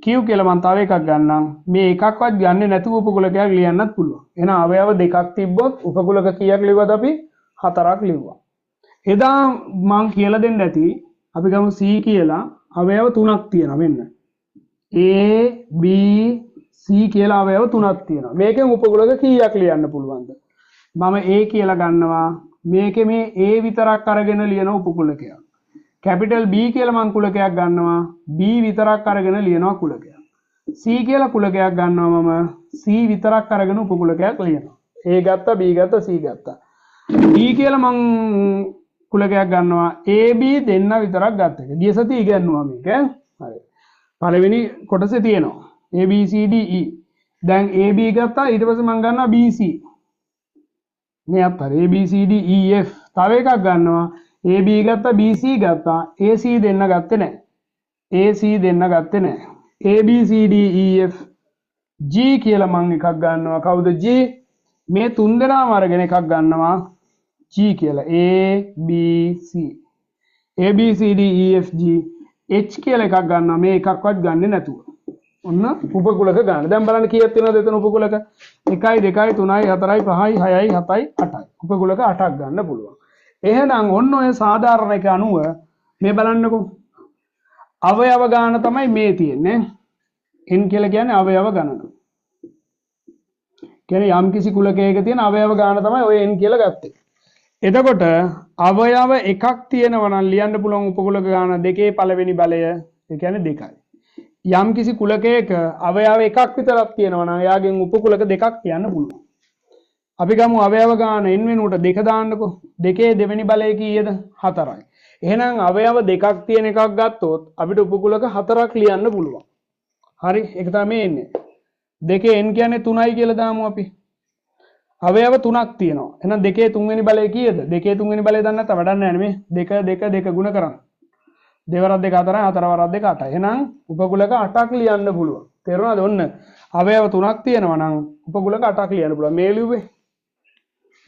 Q කියලා මම තව එකක් ගන්නම්. මේ එකක්වත් ගන්නෙ නැතුව උපකුලකයක් ලියන්නත් පුළුවන්. එහෙනම් අවයව දෙකක් තිබ්බොත් උපකුලක කීයක් ලිව්වද අපි? 4ක් ලිව්වා. එදා මම කියලා දෙන්න ඇති අපි ගමු C කියලා අවයව 3ක් තියෙනවා මෙන්න. A B C කියලා අවයව 3ක් තියෙනවා. මේකෙන් උපකුලක කීයක් ලියන්න පුළුවන්ද? මම A කියලා ගන්නවා. මේකේ මේ A විතරක් අරගෙන ලියන උපකුලකයක්. කැපිටල් B කියලා මං කුලකයක් ගන්නවා. B විතරක් අරගෙන ලියනවා කුලකයක්. C කියලා කුලකයක් ගන්නවා මම. C විතරක් අරගෙන උපකුලකයක් ලියනවා. A ගත්තා B ගත්තා C ගත්තා. D කියලා මං කුලකයක් ගන්නවා. A B දෙන්න විතරක් ගත්ත එක. ගිය සතිය ඉගෙනුවා මේක. හරි. පළවෙනි කොටසේ තියෙනවා. A B C D E. දැන් A B ගත්තා ඊට පස්සේ මං ගන්නවා B C. මේ අතර A B C D E F තව එකක් ගන්නවා. A B ගත්තා B C ගත්තා. A C දෙන්න ගත්තේ නැහැ. A C දෙන්න ගත්තේ නැහැ. A B C D E F G කියලා මං එකක් ගන්නවා. කවුද G? මේ තුන් දෙනාම අරගෙන එකක් ගන්නවා G කියලා. A B C A B C D E F G H කියලා එකක් ගන්නවා. මේ එකක්වත් ගන්නෙ නැතුව. ඔන්න උපකුලක ගන්න. දැන් බලන්න කීයක් තියෙනවද එතන උපකුලක? 1 2 3 4 5 6 7 8යි. උපකුලක 8ක් ගන්න පුළුවන්. එහෙනම් ඔන්න ඔය සාධාරණ එක අනුව මේ බලන්නකෝ. අවයව ගාන තමයි මේ තියෙන්නේ. n කියලා කියන්නේ අවයව ගණන. කියන්නේ යම් කිසි කුලකයක තියෙන අවයව ගාන තමයි ඔය n කියලා ගත්තේ. එතකොට අවයව එකක් තියෙනවා නම් ලියන්න පුළුවන් උපකුලක ගාන දෙකේ පළවෙනි බලය ඒ කියන්නේ 2යි. යම් කිසි කුලකයක අවයව එකක් විතරක් තියෙනවා නම් එයාගෙන් උපකුලක දෙකක් කියන්න පුළුවන්. අපි ගමු අවයව ගාන n වෙනුවට 2 දාන්නකෝ. දෙකේ දෙවෙනි බලය කීයද? 4යි. එහෙනම් අවයව දෙකක් තියෙන එකක් ගත්තොත් අපිට උපකුලක 4ක් ලියන්න පුළුවන්. හරි ඒක තමයි එන්නේ. දෙකේ n කියන්නේ 3යි කියලා දාමු අපි. අවයව 3ක් තියෙනවා. එහෙනම් දෙකේ තුන්වෙනි බලය කීයද? දෙකේ තුන්වෙනි බලය දන්නේ නැත්නම් වැඩක් නැහැ නේ. 2 2 2 ගුණ කරන්න. දෙවරක් 2 4යි හතරවරක් 2 8යි. එහෙනම් උපකුලක 8ක් ලියන්න පුළුවන්. තේරුණාද? ඔන්න අවයව 3ක් තියෙනවා නම් උපකුලක 8ක් ලියන්න පුළුවන්. මේ ලිව්වේ.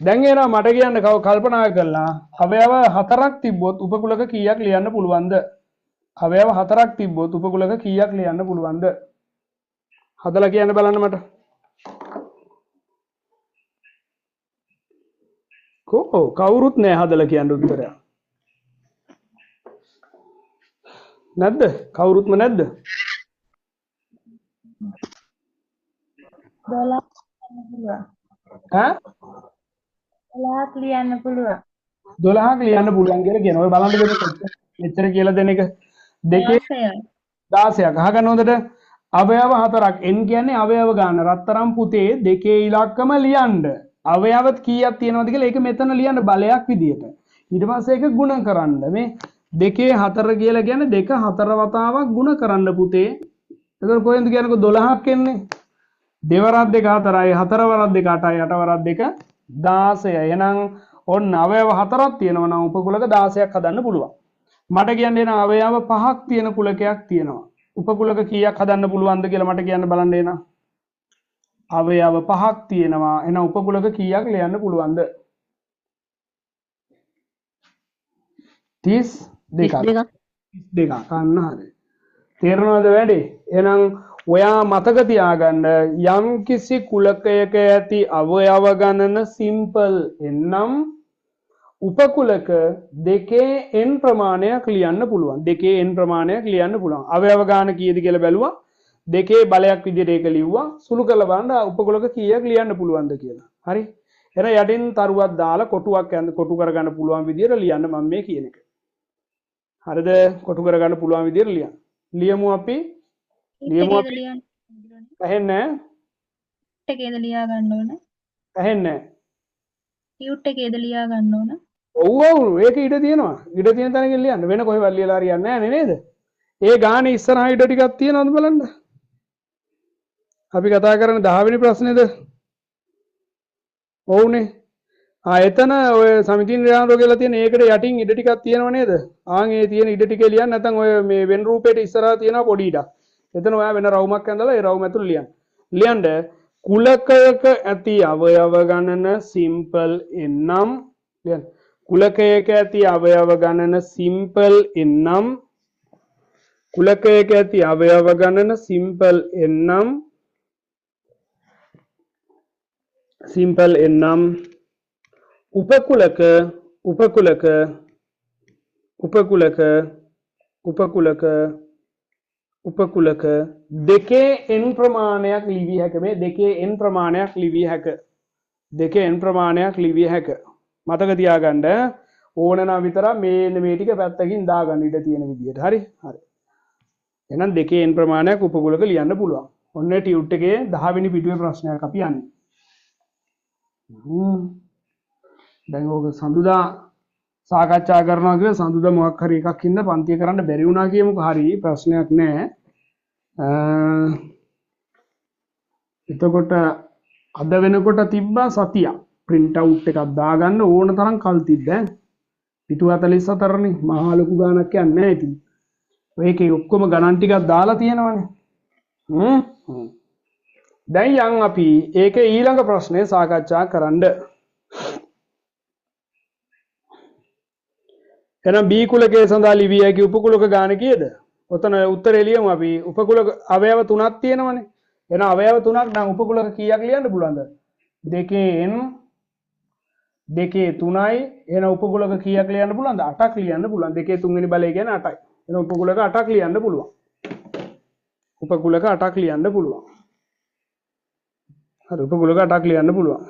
දැන් එනවා මට කියන්න කල්පනා කරලා අවයව 4ක් තිබ්බොත් උපකුලක කීයක් ලියන්න පුළුවන්ද? අවයව 4ක් තිබ්බොත් උපකුලක කීයක් ලියන්න පුළුවන්ද? හදලා කියන්න බලන්න මට. කවුරුත් නෑ හදලා කියන්න උත්තරයක්. නැද්ද? කවුරුත්ම නැද්ද? 12ක් ලියන්න පුළුවන්. 12ක් ලියන්න පුළුවන් කියලා කියන. ඔය බලන්න දෙන්න මෙච්චර කියලා දෙන එක දෙකේ 16ක්. අහගන්න හොඳට. අවයව 4ක්. n කියන්නේ අවයව ගන්න. රත්තරන් පුතේ දෙකේ ඉලක්කම ලියන්න. අවයව කීයක් තියෙනවද කියලා ඒක මෙතන ලියන්න බලයක් විදියට. ඊට පස්සේ ඒක ගුණ කරන්න. මේ දෙකේ 4 කියලා කියන්නේ 2 4 වතාවක් ගුණ කරන්න පුතේ. එතකොට කොහෙන්ද කියනකො 12ක් එන්නේ? දෙවරක් දෙක 4යි, හතරවරක් දෙක 8යි, අටවරක් දෙක 16යි. එහෙනම් ඔන්න අවයව 4ක් තියෙනවා නම් උපකුලක 16ක් හදන්න පුළුවන්. මට කියන්න එන අවයව 5ක් තියෙන කුලකයක් තියෙනවා. උපකුලක කීයක් හදන්න පුළුවන්ද කියලා මට කියන්න බලන්න එන. අවයව 5ක් තියෙනවා. එහෙනම් උපකුලක කීයක් ලියන්න පුළුවන්ද? 32ක්. 32ක්. අන්න හරි. තේරෙනවද වැඩේ? එහෙනම් ඔයා මතක තියාගන්න යම් කිසි කුලකයක ඇති අවයව ගණන සිම්පල් එන්නම් උපකුලක දෙකේ n ප්‍රමාණයක් ලියන්න පුළුවන්. දෙකේ n ප්‍රමාණයක් ලියන්න පුළුවන්. අවයව ගාන කීයද කියලා බැලුවා. දෙකේ බලයක් විදිහට ඒක ලිව්වා. සුළු කරලා බලන්න උපකුලක කීයක් ලියන්න පුළුවන්ද කියලා. හරි. එහෙනම් යටින් තරුවක් දාලා කොටු කරගන්න පුළුවන් විදිහට ලියන්න මම මේ කියන එක. හරිද? කොටු කරගන්න පුළුවන් විදිහට ලියන්න. ලියමු අපි. ඇහෙන්නේ එකේද ලියා ගන්න ඕන? ඇහෙන්නේ ටියුට් එකේද ලියා ගන්න ඕන? ඔව් ඒක ඉඩ තියෙනවා. ඉඩ තියෙන තැනකින් ලියන්න. වෙන කොහෙවත් ලියලා හරියන්නේ නැහැ නේද? ඒ ගානේ ඉස්සරහා ඉඩ ටිකක් තියෙනවද බලන්න. අපි කතා කරන්නේ 10 වෙනි ප්‍රශ්නේද? ඔව්නේ. එතන ඔය සමිතින් රාන්දෝ කියලා තියෙන ඒකට යටින් ඉඩ ටිකක් තියෙනව නේද? ආන් ඒ තියෙන ඉඩ ටිකේ ලියන්න නැත්නම් ඔය මේ වෙන් රූපේට ඉස්සරහා තියෙනවා පොඩි ඉඩක්. එතන ඔයා වෙන රවුමක් ඇඳලා ඒ රවුම ඇතුළේ ලියන්න. ලියන්න කුලකයක ඇති අවයව ගණන සිම්පල් එන්නම් ලියන්න. කුලකයක ඇති අවයව ගණන සිම්පල් එන්නම් කුලකයක ඇති අවයව ගණන සිම්පල් එන්නම් උපකුලක දෙකේ n ප්‍රමාණයක් ලිවිය හැක. මේ දෙකේ n ප්‍රමාණයක් ලිවිය හැක. දෙකේ n ප්‍රමාණයක් ලිවිය හැක. මතක තියාගන්න ඕන නම් විතර මේ ටික පැත්තකින් දාගන්න ඉඩ තියෙන විදිහට. හරි? හරි. එහෙනම් දෙකේ n ප්‍රමාණයක් උපකුලක ලියන්න පුළුවන්. ඔන්න ටියුට් එකේ 10 වෙනි පිටුවේ ප්‍රශ්නයක් අපි යන්නේ. දැන් ඕක සඳුදා සාකච්ඡා කරනවා කියලා සඳුදා මොකක් හරි එකක් ඉන්න පන්තිය කරන්න බැරි වුණා කියමුකෝ. හරි ප්‍රශ්නයක් නැහැ. එතකොට අද වෙනකොට තිබ්බා සතියක් print out එකක් දාගන්න ඕන තරම් කල් තිබ්බ. පිටු 44 නේ මහා ලොකු ගාණක් යන්නේ නැහැ ඉතින්. ඔයකේ ඔක්කොම ගණන් ටිකක් දාලා තියෙනවනේ. දැන් යන් අපි ඒකේ ඊළඟ ප්‍රශ්නේ සාකච්ඡා කරන්න. එහෙනම් B කුලකයේ සඳහා ලිවිය හැකි උපකුලක ගාන කීයද? ඔතන උත්තරේ ලියමු අපි. උපකුලක අවයව 3ක් තියෙනවනේ. එහෙනම් අවයව 3ක් නම් උපකුලක කීයක් ලියන්න පුළුවන්ද? දෙකේ 3යි. එහෙනම් උපකුලක කීයක් ලියන්න පුළුවන්ද? 8ක් ලියන්න පුළුවන්. දෙකේ 3 වෙනි බලය කියන්නේ 8යි. එහෙනම් උපකුලක 8ක් ලියන්න පුළුවන්. උපකුලක 8ක් ලියන්න පුළුවන්. හරි උපකුලක 8ක් ලියන්න පුළුවන්.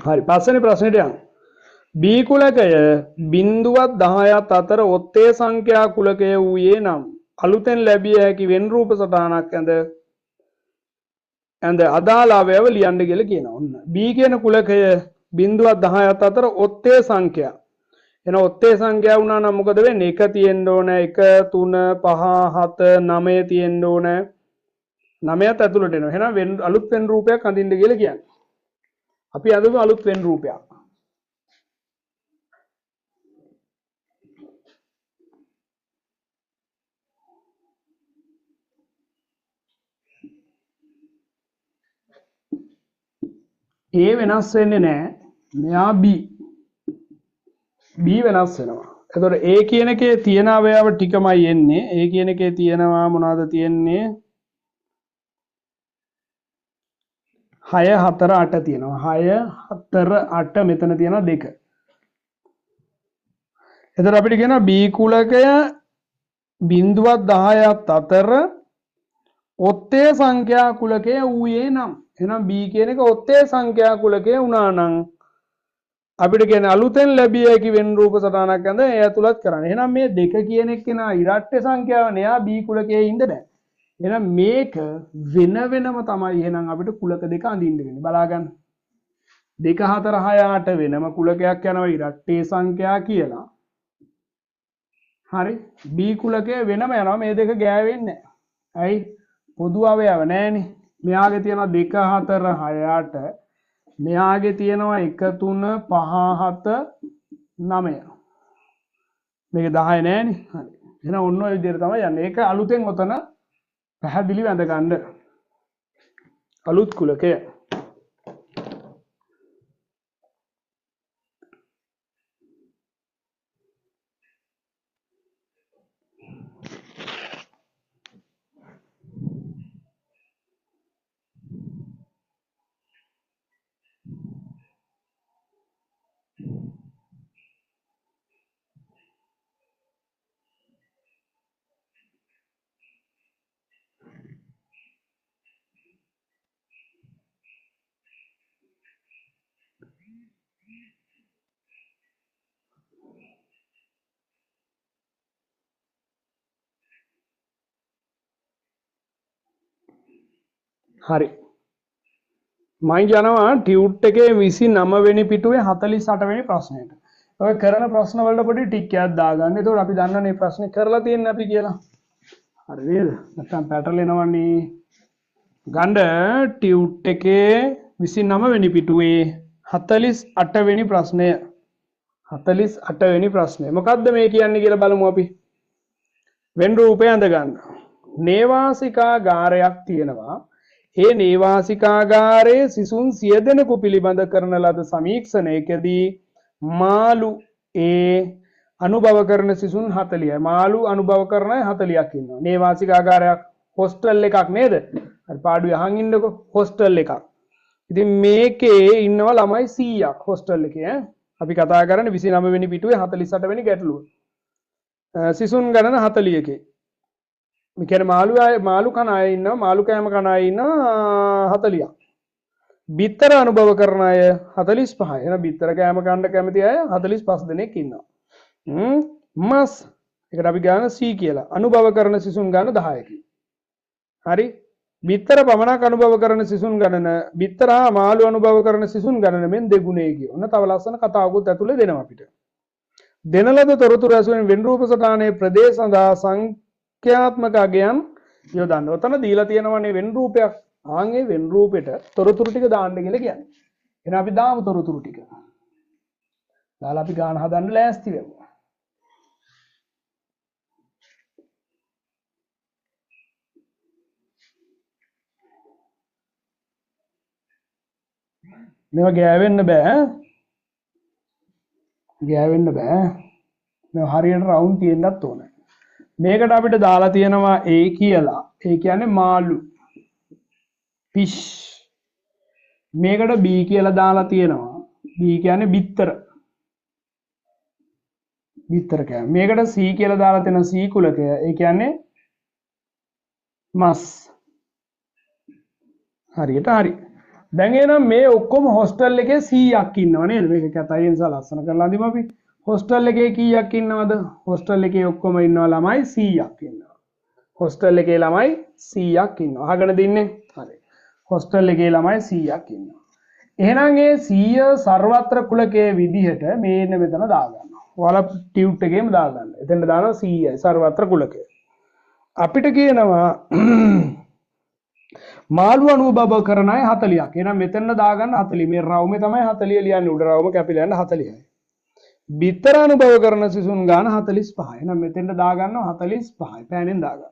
හරි පස්වෙනි ප්‍රශ්නෙට යමු. B කුලකය බිඳුවත් 10ත් අතර ඔත්තේ සංඛ්‍යා කුලකය වූයේ නම් අලුතෙන් ලැබිය හැකි වෙන් රූප සටහනක් ඇඳ අදාළ අවයව ලියන්න කියලා කියනවා. ඔන්න B කියන කුලකය බිඳුවත් 10ත් අතර ඔත්තේ සංඛ්‍යා. එන ඔත්තේ සංඛ්‍යා වුණා නම් මොකද වෙන්නේ? 1 තියෙන්න ඕන, 1 3 5 7 9 තියෙන්න ඕන. 9ත් ඇතුළට එනවා. එහෙනම් අලුත් වෙන් රූපයක් අඳින්න කියලා කියන්නේ. අපි අඳමු අලුත් වෙන් රූපයක්. A වෙනස් වෙන්නේ නැහැ. මෙයා B. B වෙනස් වෙනවා. එතකොට A කියන එකේ තියෙන අවයව ටිකමයි එන්නේ. A කියන එකේ තියෙනවා මොනවද තියෙන්නේ? 6 4 8 තියෙනවා. 6 4 8 මෙතන තියෙනවා 2. එතකොට අපිට කියනවා B කුලකය බිඳුවත් 10ත් අතර ඔත්තේ සංඛ්‍යා කුලකය ඌයේ නම්. එහෙනම් B කියන එක ඔත්තේ සංඛ්‍යා කුලකය වුණා නම් අපිට කියන්නේ අලුතෙන් ලැබිය හැකි වෙන් රූප සටහනක් ඇඳ ඒ ඇතුළත් කරන්න. එහෙනම් මේ 2 කියන එක නා ඉරට්ට සංඛ්‍යාව නේ. B කුලකයේ ඉඳ නැහැ. එහෙනම් මේක වෙන වෙනම තමයි එහෙනම් අපිට කුලක දෙක අඳින්න වෙන්නේ. බලා ගන්න. 2 4 6 8 වෙනම කුලකයක් යනවා ඉරට්ටේ සංඛ්‍යා කියලා. හරි. B කුලකය වෙනම යනවා මේ දෙක ගෑවෙන්නේ නැහැ. ඇයි? පොදු අවයව නැහැනේ. මෙයාගේ තියෙනවා 2 4 6 8. මෙයාගේ තියෙනවා 1 3 5 7 9. මේක 10 නෑනේ. හරි. එහෙනම් ඔන්න ඔය විදිහට තමයි යන්නේ. ඒක අලුතෙන් ඔතන පැහැදිලිව අඳ ගන්න. අලුත් කුලකය. හරි. මම යනවා ටියුට් එකේ 29 වෙනි පිටුවේ 48 වෙනි ප්‍රශ්නයට. ඔය කරන ප්‍රශ්න වලට පොඩි ටික් එකක් දාගන්න. එතකොට අපි දන්නවනේ මේ ප්‍රශ්නේ කරලා තියෙන්නේ අපි කියලා. හරි නේද? නැත්තම් පැටලෙනවනේ. ගන්න ටියුට් එකේ 29 වෙනි පිටුවේ 48 වෙනි ප්‍රශ්නය. 48 වෙනි ප්‍රශ්නය. මොකද්ද මේ කියන්නේ කියලා බලමු අපි. වෙන් රූපය අඳ ගන්න. නේවාසිකාගාරයක් තියෙනවා. ඒ නේවාසිකාගාරයේ සිසුන් 100 දෙනෙකු පිළිබඳ කරන ලද සමීක්ෂණයකදී මාළු අනුභව කරන සිසුන් 40යි. මාළු අනුභව කරන අය 40ක් ඉන්නවා. නේවාසිකාගාරයක් හොස්ටල් එකක් නේද? හරි පාඩුවේ අහන් ඉන්නකො හොස්ටල් එකක්. ඉතින් මේකේ ඉන්නවා ළමයි 100ක් හොස්ටල් එකේ ඈ. අපි කතා කරන්නේ 29 වෙනි පිටුවේ 48 වෙනි ගැටලුව. සිසුන් ගණන 40කේ. මේ කියන්නේ මාළු කන අය ඉන්නවා මාළු කෑම කන අය ඉන්නවා 40ක්. බිත්තර අනුභව කරන අය 45යි. එහෙනම් බිත්තර කෑම කන්න කැමති අය 45 දෙනෙක් ඉන්නවා. මස් ඒකට අපි ගන්න C කියලා. අනුභව කරන සිසුන් ගන්න 10කි. හරි. බිත්තර පමණක් අනුභව කරන සිසුන් ගණන බිත්තර හා මාළු අනුභව කරන සිසුන් ගණන මෙන් දෙගුණේ කිය. ඔන්න තව ලස්සන කතාවකුත් ඇතුලේ දෙනවා අපිට. දෙන ලද තොරතුරු ඇසුරෙන් වෙන් රූප සටහනේ ප්‍රදේශ සඳහා සංඛ්‍යාත්මක අගයන් යොදන්න. ඔතන දීලා තියෙනවනේ වෙන් රූපයක්. ආන්ගේ වෙන් රූපෙට තොරතුරු ටික දාන්න කියලා කියන්නේ. එහෙනම් අපි දාමු තොරතුරු ටික. දාලා අපි ගාන හදන්න ලෑස්ති වෙමු. මේවා ගෑවෙන්න බෑ. ගෑවෙන්න බෑ. මේ හරියට රවුන්ඩ් තියෙන්නත් ඕනේ. මේකට අපිට දාලා තියෙනවා A කියලා. ඒ කියන්නේ මාළු. fish. මේකට B කියලා දාලා තියෙනවා. B කියන්නේ බිත්තර. බිත්තර කෑම. මේකට C කියලා දාලා තියෙන C කුලකය. ඒ කියන්නේ මස්. හරියට හරි. දැන් එනම් මේ ඔක්කොම හොස්ටල් එකේ 100ක් ඉන්නව නේද? මේක කැතයි නිසා ලස්සන කරලා අඳිමු අපි. හොස්ටල් එකේ කීයක් ඉන්නවද? හොස්ටල් එකේ ඔක්කොම ඉන්නවා ළමයි 100ක් ඉන්නවා. හොස්ටල් එකේ ළමයි 100ක් ඉන්නවා. අහගෙන දින්නේ. හරි. හොස්ටල් එකේ ළමයි 100ක් ඉන්නවා. එහෙනම් ඒ 100 සර්වත්‍ර කුලකයේ විදිහට මේන්න මෙතන දාගන්නවා. ඔයාලා ටියුට් එකේම දාගන්න. එතෙන්ට දානවා 100යි සර්වත්‍ර කුලකය. අපිට කියනවා මාළු අනුභව කරන අය 40ක්. එහෙනම් මෙතන දාගන්න 40. මේ රවුමේ තමයි 40 ලියන්නේ. උඩ රවුම කැපිලා යන 40යි. බිත්තර අනුභව කරන සිසුන් ගාන 45යි. එහෙනම් මෙතෙන්ට දාගන්නවා 45යි. පෑනෙන් දාගන්න.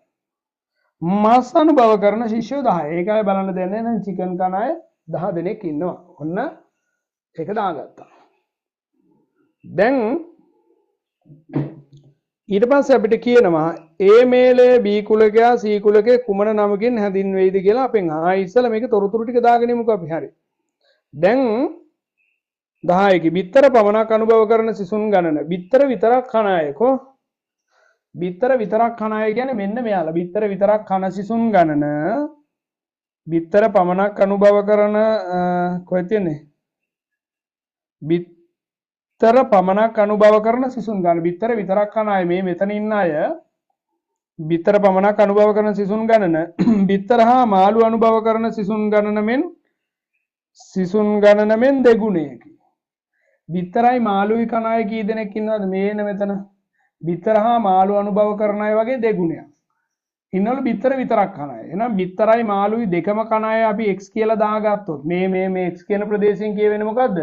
මස් අනුභව කරන ශිෂ්‍යයෝ 10යි. ඒකයි බලන්න දෙන්නේ නම් චිකන් කන අය 10 දෙනෙක් ඉන්නවා. ඔන්න ඒක දාගත්තා. දැන් ඊට පස්සේ අපිට කියනවා A මේලේ B කුලකයා C කුලකේ කුමන නමකින් හැඳින්වෙයිද කියලා අපෙන් ආ ඉස්සලා මේක තොරතුරු ටික දාගෙන ඉමුකෝ අපි. හරි. දැන් 10කි බිත්තර පමණක් අනුභව කරන සිසුන් ගණන. බිත්තර විතරක් කන අය කො? බිත්තර විතරක් කන අය කියන්නේ මෙන්න මෙයාලා. බිත්තර විතරක් කන සිසුන් ගණන. බිත්තර පමණක් අනුභව කරන කොහෙද තියෙන්නේ? බිත්තර පමණක් අනුභව කරන සිසුන් ගණන. බිත්තර විතරක් කන අය මේ මෙතන ඉන්න අය බිත්තර පමණක් අනුභව කරන සිසුන් ගණන බිත්තර හා මාළු අනුභව කරන සිසුන් ගණන මෙන් දෙගුණයකි. බිත්තරයි මාළුයි කන අය කී දෙනෙක් ඉන්නවද මේන මෙතන? බිත්තර හා මාළු අනුභව කරන අය වගේ දෙගුණයක්. ඉන්නවලු බිත්තර විතරක් කන අය. එහෙනම් බිත්තරයි මාළුයි දෙකම කන අය අපි x කියලා දාගත්තොත් මේ x කියන ප්‍රදේශයෙන් කියවෙන්නේ මොකද්ද?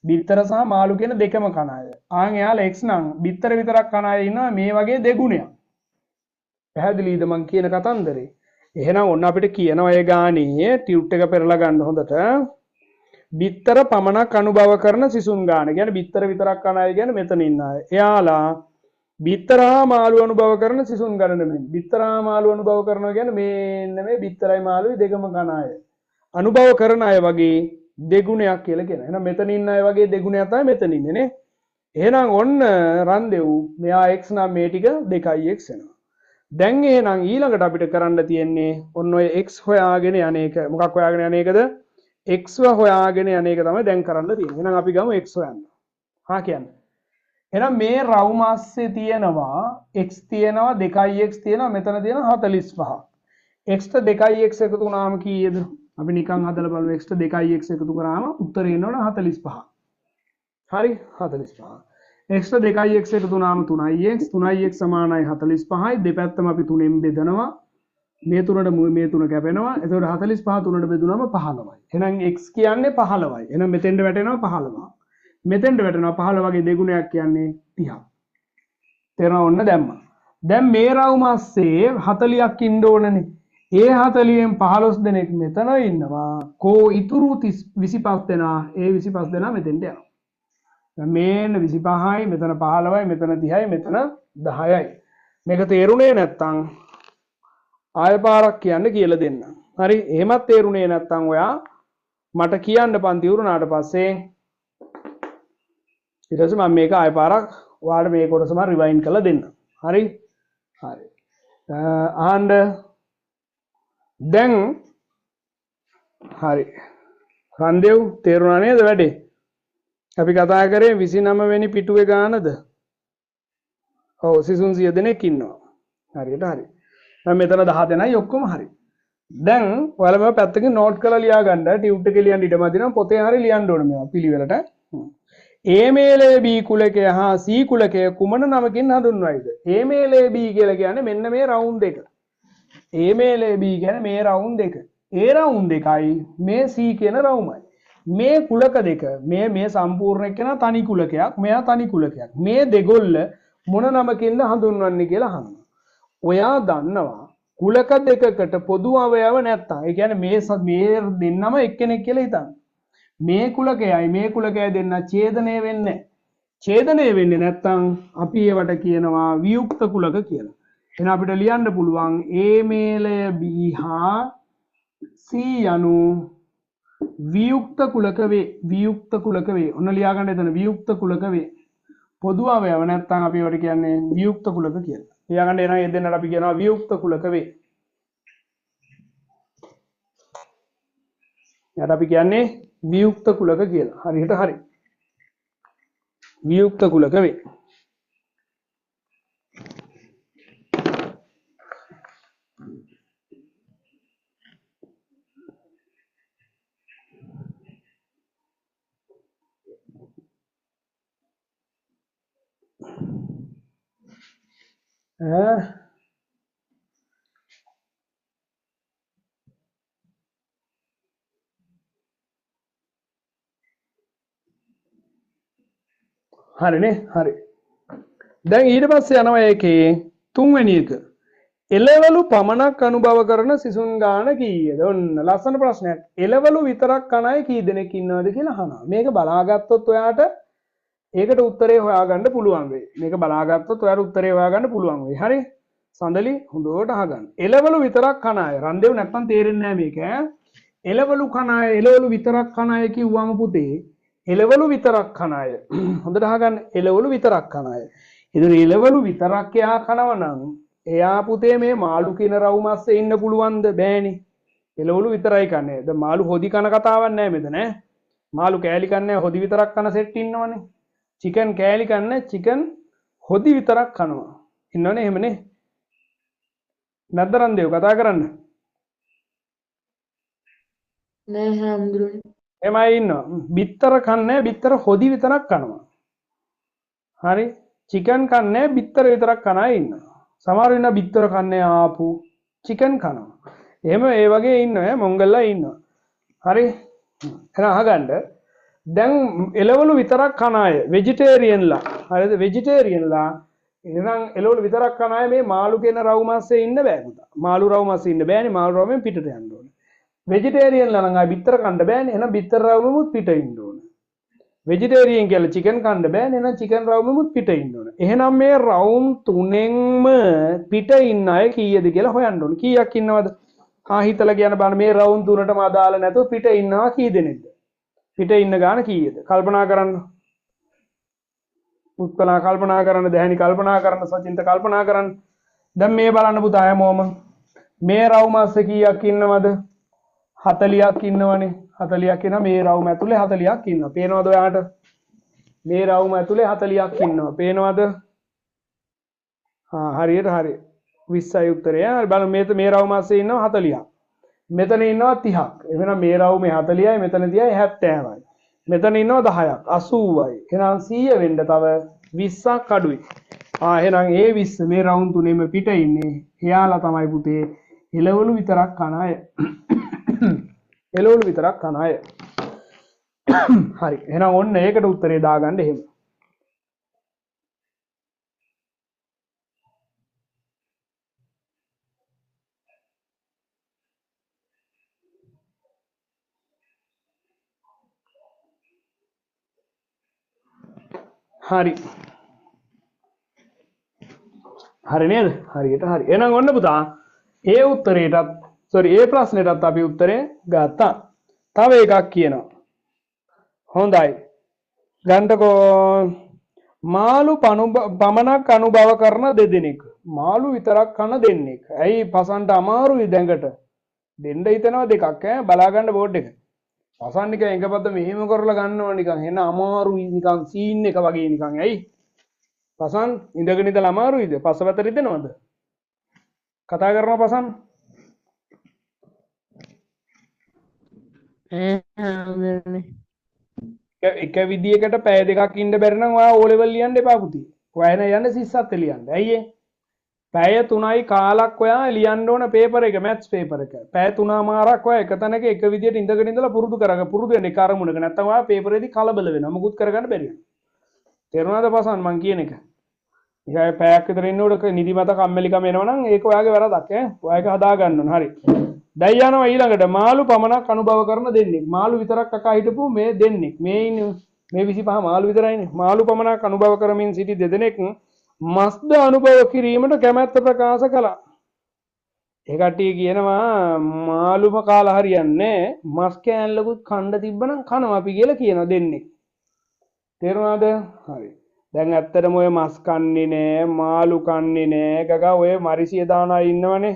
බිත්තර සහ මාළු කියන දෙකම කන අය. ආන් එයාලා x නම් බිත්තර විතරක් කන අය ඉන්නවා මේ වගේ දෙගුණයක්. පැහැදිලිද මං කියන කතන්දරේ? එහෙනම් ඔන්න අපිට කියනවා ඒ ගානේ ටියුට් එක පෙරලා ගන්න හොඳට. බිත්තර පමණක් අනුභව කරන සිසුන් ගාන. කියන්නේ බිත්තර විතරක් කන අය කියන්නේ මෙතන ඉන්න අය. එයාලා බිත්තර හා මාළු අනුභව කරන සිසුන් ගණන මෙන්. බිත්තර හා මාළු අනුභව කරනවා කියන්නේ මේන්න මේ බිත්තරයි මාළුයි දෙකම කන අය. අනුභව කරන අය වගේ දෙගුණයක් කියලා කියනවා. එහෙනම් මෙතන ඉන්න අය වගේ දෙගුණයක් තමයි මෙතන ඉන්නේ නේ. එහෙනම් ඔන්න රන්දෙව් මෙයා x නම් මේ ටික 2x වෙනවා. දැන් එහෙනම් ඊළඟට අපිට කරන්න තියෙන්නේ ඔන්න ඔය x හොයාගෙන යන්නේක. මොකක් හොයාගෙන යන්නේකද? x හොයාගෙන යන්නේක තමයි දැන් කරන්න තියෙන්නේ. එහෙනම් අපි ගමු x හොයන්න. හා කියන්නේ. එහෙනම් මේ රවුම ASCII තියෙනවා x තියෙනවා 2x තියෙනවා මෙතන තියෙනවා 45. x ට 2x එකතු වුණාම කීයද? අපි නිකන් හදලා බලමු x ට 2x එකතු කරාම උත්තරේ එනවනේ 45. හරි 45. x ට 2x එකතු වුණාම 3x 3x සමානයි 45යි දෙපැත්තම අපි 3ෙන් බෙදනවා මේ තුනට මේ තුන කැපෙනවා එතකොට 45 තුනට බෙදුනම 15යි එහෙනම් x කියන්නේ 15යි එහෙනම් මෙතෙන්ට වැටෙනවා 15 මෙතෙන්ට වැටෙනවා 15 වගේ දෙගුණයක් කියන්නේ 30ක් තේරෙනව ඔන්න දැම්මා දැන් මේ රවුම ASCII 40ක් ඉන්න ඕනනේ ඒ 40න් 15 දෙනෙක් මෙතන ඉන්නවා කෝ ඉතුරු 25 දෙනා ඒ 25 දෙනා මෙතෙන්ට යනවා මේන 25යි මෙතන 15යි මෙතන 30යි මෙතන 10යි මේක තේරුනේ නැත්තම් ආය පාරක් කියන්න කියලා දෙන්න. හරි එහෙමත් තේරුනේ නැත්තම් ඔයා මට කියන්න පන්ති උරුනාට පස්සේ ඊට පස්සේ මම මේක ආය පාරක් ඔයාලට මේ කොටසම රිවයින්ඩ් කරලා දෙන්න. හරි? හරි. අහන්න දැන් හරි. රන්දෙව් තේරුණා නේද වැඩේ? අපි කතා කරේ 29 වෙනි පිටුවේ ගානද? ඔව් සිසුන් 100 දෙනෙක් ඉන්නවා. හරියට හරි. දැන් මෙතන 10 දෙනයි ඔක්කොම හරි. දැන් ඔයාලා මේවා පැත්තකින් නෝට් කරලා ලියා ගන්න. ටියුට් එකේ ලියන්න ඉඩම දිනම් පොතේ හරි ලියන්න ඕනේ මේවා පිළිවෙලට. A මේලේ B කුලකය හා C කුලකය කුමන නමකින් හඳුන්වයිද? A මේලේ B කියලා කියන්නේ මෙන්න මේ රවුන්ඩ් එක. A මේලේ B කියන්නේ මේ රවුන්ඩ් එක. ඒ රවුන්ඩ් එකයි මේ C කියන රවුමයි. මේ කුලක දෙක මේ සම්පූර්ණ එක්කන තනි කුලකයක් මෙයා තනි කුලකයක් මේ දෙගොල්ල මොන නමකින්ද හඳුන්වන්නේ කියලා අහනවා ඔයා දන්නවා කුලක දෙකකට පොදු අවයව නැත්තම් ඒ කියන්නේ මේ දෙන්නම එක්කෙනෙක් කියලා හිතන්න මේ කුලකයයි දෙන්න ඡේදනය වෙන්නේ නැත්තම් අපි ඒවට කියනවා වියුක්ත කුලක කියලා එහෙනම් අපිට ලියන්න පුළුවන් A මේලය B හා C යනු වියුක්ත කුලක වේ ඔන්න ලියා ගන්න එතන වියුක්ත කුලක වේ පොදු අවයව නැත්නම් අපි ඒවට කියන්නේ වියුක්ත කුලක කියලා. ලියා ගන්න එනවා ඒ දෙන්නට අපි කියනවා වියුක්ත කුලක වේ. යට අපි කියන්නේ වියුක්ත කුලක කියලා. හරියට හරි. වියුක්ත කුලක වේ. හරිනේ හරි දැන් ඊට පස්සේ යනවා ඒකේ තුන්වෙනි එක එළවලු පමණක් අනුභව කරන සිසුන් ගාන කීයද ඔන්න ලස්සන ප්‍රශ්නයක් එළවලු විතරක් කන අය කී දෙනෙක් ඉන්නවද කියලා අහනවා මේක බලාගත්තොත් ඔයාට ඒකට උත්තරේ හොයාගන්න පුළුවන් වෙයි මේක බලාගත්තොත් ඔයාට උත්තරේ හොයාගන්න පුළුවන් වෙයි හරි සඳලි හොඳට අහගන්න එළවලු විතරක් කන අය රන්දෙව් නැත්තම් තේරෙන්නේ නැහැ මේක එළවලු කන අය එළවලු විතරක් කන අය කිව්වම පුතේ එළවලු විතරක් කන අය හොඳට අහගන්න එළවලු විතරක් කන අය ඉතින් එළවලු විතරක් යා කනවා නම් එයා පුතේ මේ මාළු කියන රවුම ASCII ඉන්න පුළුවන්ද බෑනේ එළවලු විතරයි කන්නේ දැන් මාළු හොදි කන කතාවක් නැහැ මෙතන ඈ මාළු කෑලි කන්නේ හොදි විතරක් කන සෙට් ඉන්නවනේ චිකන් කෑලි කන්නේ චිකන් හොදි විතරක් කනවා ඉන්නවනේ එහෙමනේ නැද්ද රන්දේව කතා කරන්න? නෑ හාමුදුරනේ. එමයි ඉන්නවා. බිත්තර කන්නේ බිත්තර හොදි විතරක් කනවා. හරි. චිකන් කන්නේ බිත්තර විතරක් කන අය ඉන්නවා. සමහරව ඉන්නවා බිත්තර කන්නේ ආපු චිකන් කනවා. එහෙම ඒ වගේ ඉන්නවා මොංගල්ලා ඉන්නවා. හරි. එහෙනම් අහගන්න. දැන් එළවලු විතරක් කන අය වෙජිටේරියන්ලා. හරිද? වෙජිටේරියන්ලා එහෙනම් එළවලු විතරක් කන අය මේ මාළු කියන රවු මාස්සේ ඉන්න බෑ පුතා. මාළු රවු මාස්සේ ඉන්න බෑනේ. මාළු රවුමෙන් පිටට යන්න ඕනේ. වෙජිටේරියන්ලා නම් ආ බිත්තර කන්න බෑනේ. එහෙනම් බිත්තර රවුමෙමුත් පිට ඉන්න ඕනේ. වෙජිටේරියන් කියලා චිකන් කන්න බෑනේ. එහෙනම් චිකන් රවුමෙමුත් පිට ඉන්න ඕනේ. එහෙනම් මේ රවුම් තුනෙන්ම පිට ඉන්න අය කීයද කියලා හොයන්න ඕනේ. කීයක් ඉන්නවද? හිතලා කියන බලන්න මේ රවුම් තුනටම අදාළ නැතුව පිට ඉන්නවා කී දෙනෙක්ද? පිට ඉන්න ගාන කීයද? කල්පනා කරන්න. උත්පලා කල්පනා කරන්න, දැහැනි කල්පනා කරන්න, සචින්ත කල්පනා කරන්න. දැන් මේ බලන්න පුතා හැමෝම මේ රවුම් අස්සේ කීයක් ඉන්නවද? 40ක් ඉන්නවනේ. 40ක් ඉන්නවා මේ රවුම ඇතුලේ 40ක් ඉන්නවා. පේනවද ඔයාට? මේ රවුම ඇතුලේ 40ක් ඉන්නවා. පේනවද? හරියට හරි. 20යි උත්තරය. හරි බලන්න මේ රවුම අස්සේ ඉන්නවා 40ක්. මෙතන ඉන්නවා 30ක්. එහෙනම් මේ රවුමේ 40යි මෙතන 30යි 70යි. මෙතන ඉන්නවා 10ක් 80යි. එහෙනම් 100 වෙන්න තව 20ක් අඩුයි. එහෙනම් ඒ 20 මේ රවුම් තුනේම පිට ඉන්නේ. එයාලා තමයි පුතේ එළවලු විතරක් කන අය. එළවලු විතරක් කන අය. හරි. එහෙනම් ඔන්න ඒකට උත්තරේ දාගන්න එහෙම. හරි. හරි නේද? හරියට හරි. එහෙනම් ඔන්න පුතා ඒ උත්තරේටත් ඒ ප්‍රශ්නෙටත් අපි උත්තරේ ගත්තා. තව එකක් කියනවා. හොඳයි. ගන්නකෝ මාළු පමණක් අනුභව කරන දෙදෙනෙක්. මාළු විතරක් කන දෙන්නෙක්. ඇයි පසන්ට අමාරුයි දැඟට? දෙන්න හිතනවා දෙකක් ඈ බලා ගන්න බෝඩ් එක. පසන් නිකන් එකපැත්ත මෙහෙම කරලා ගන්නවා නිකන් එන අමාරුයි නිකන් සීන් එක වගේ නිකන්. ඇයි? පසන් ඉඳගෙන ඉඳලා අමාරුයිද? පස්සපැත්තට රිදෙනවද? කතා කරනවා පසන්. එක විදියකට පැය දෙකක් ඉන්න බැරි නම් ඔයා O level ලියන්න එපා පුතේ. ඔයා එන යන්න සිස්සත් ලියන්න. ඇයි ඒ? පැය 3යි කාලක් ඔයා ලියන්න ඕන පේපර් එක මැත්ස් පේපර් එක. පැය 3මාරක් ඔයා එක තැනක එක විදියට ඉඳගෙන ඉඳලා පුරුදු කරගන්න. පුරුදු වෙන්න එක අරමුණක. නැත්තම් ඔයා පේපරේදී කලබල වෙනවා. මොකුත් කරගන්න බැරි වෙනවා. තේරුණාද පසන් මං කියන එක? ඉතින් පැයක් විතර ඉන්නකොට නිදිමත කම්මැලිකම එනවනම් ඒක ඔයාගේ වැරදක් ඈ. ඔයා ඒක හදා ගන්න ඕන. හරි. දැන් යනවා ඊළඟට මාළු පමණක් අනුභව කරන දෙන්නෙක්. මාළු විතරක් කකා හිටපු මේ දෙන්නෙක්. මේ ඉන්නේ මේ 25 මාළු විතරයිනේ. මාළු පමණක් අනුභව කරමින් සිටි දෙදෙනෙක් මස්ද අනුභව කිරීමට කැමැත්ත ප්‍රකාශ කළා. ඒ කට්ටිය කියනවා මාළුම කාලා හරියන්නේ මස් කෑල්ලකුත් කණ්ඩ තිබ්බනම් කනවා අපි කියලා කියන දෙන්නෙක්. තේරුණාද? හරි. දැන් ඇත්තටම ඔය මස් කන්නේ නෑ මාළු කන්නේ නෑ ගගා ඔය මරිසිය දාන අය ඉන්නවනේ.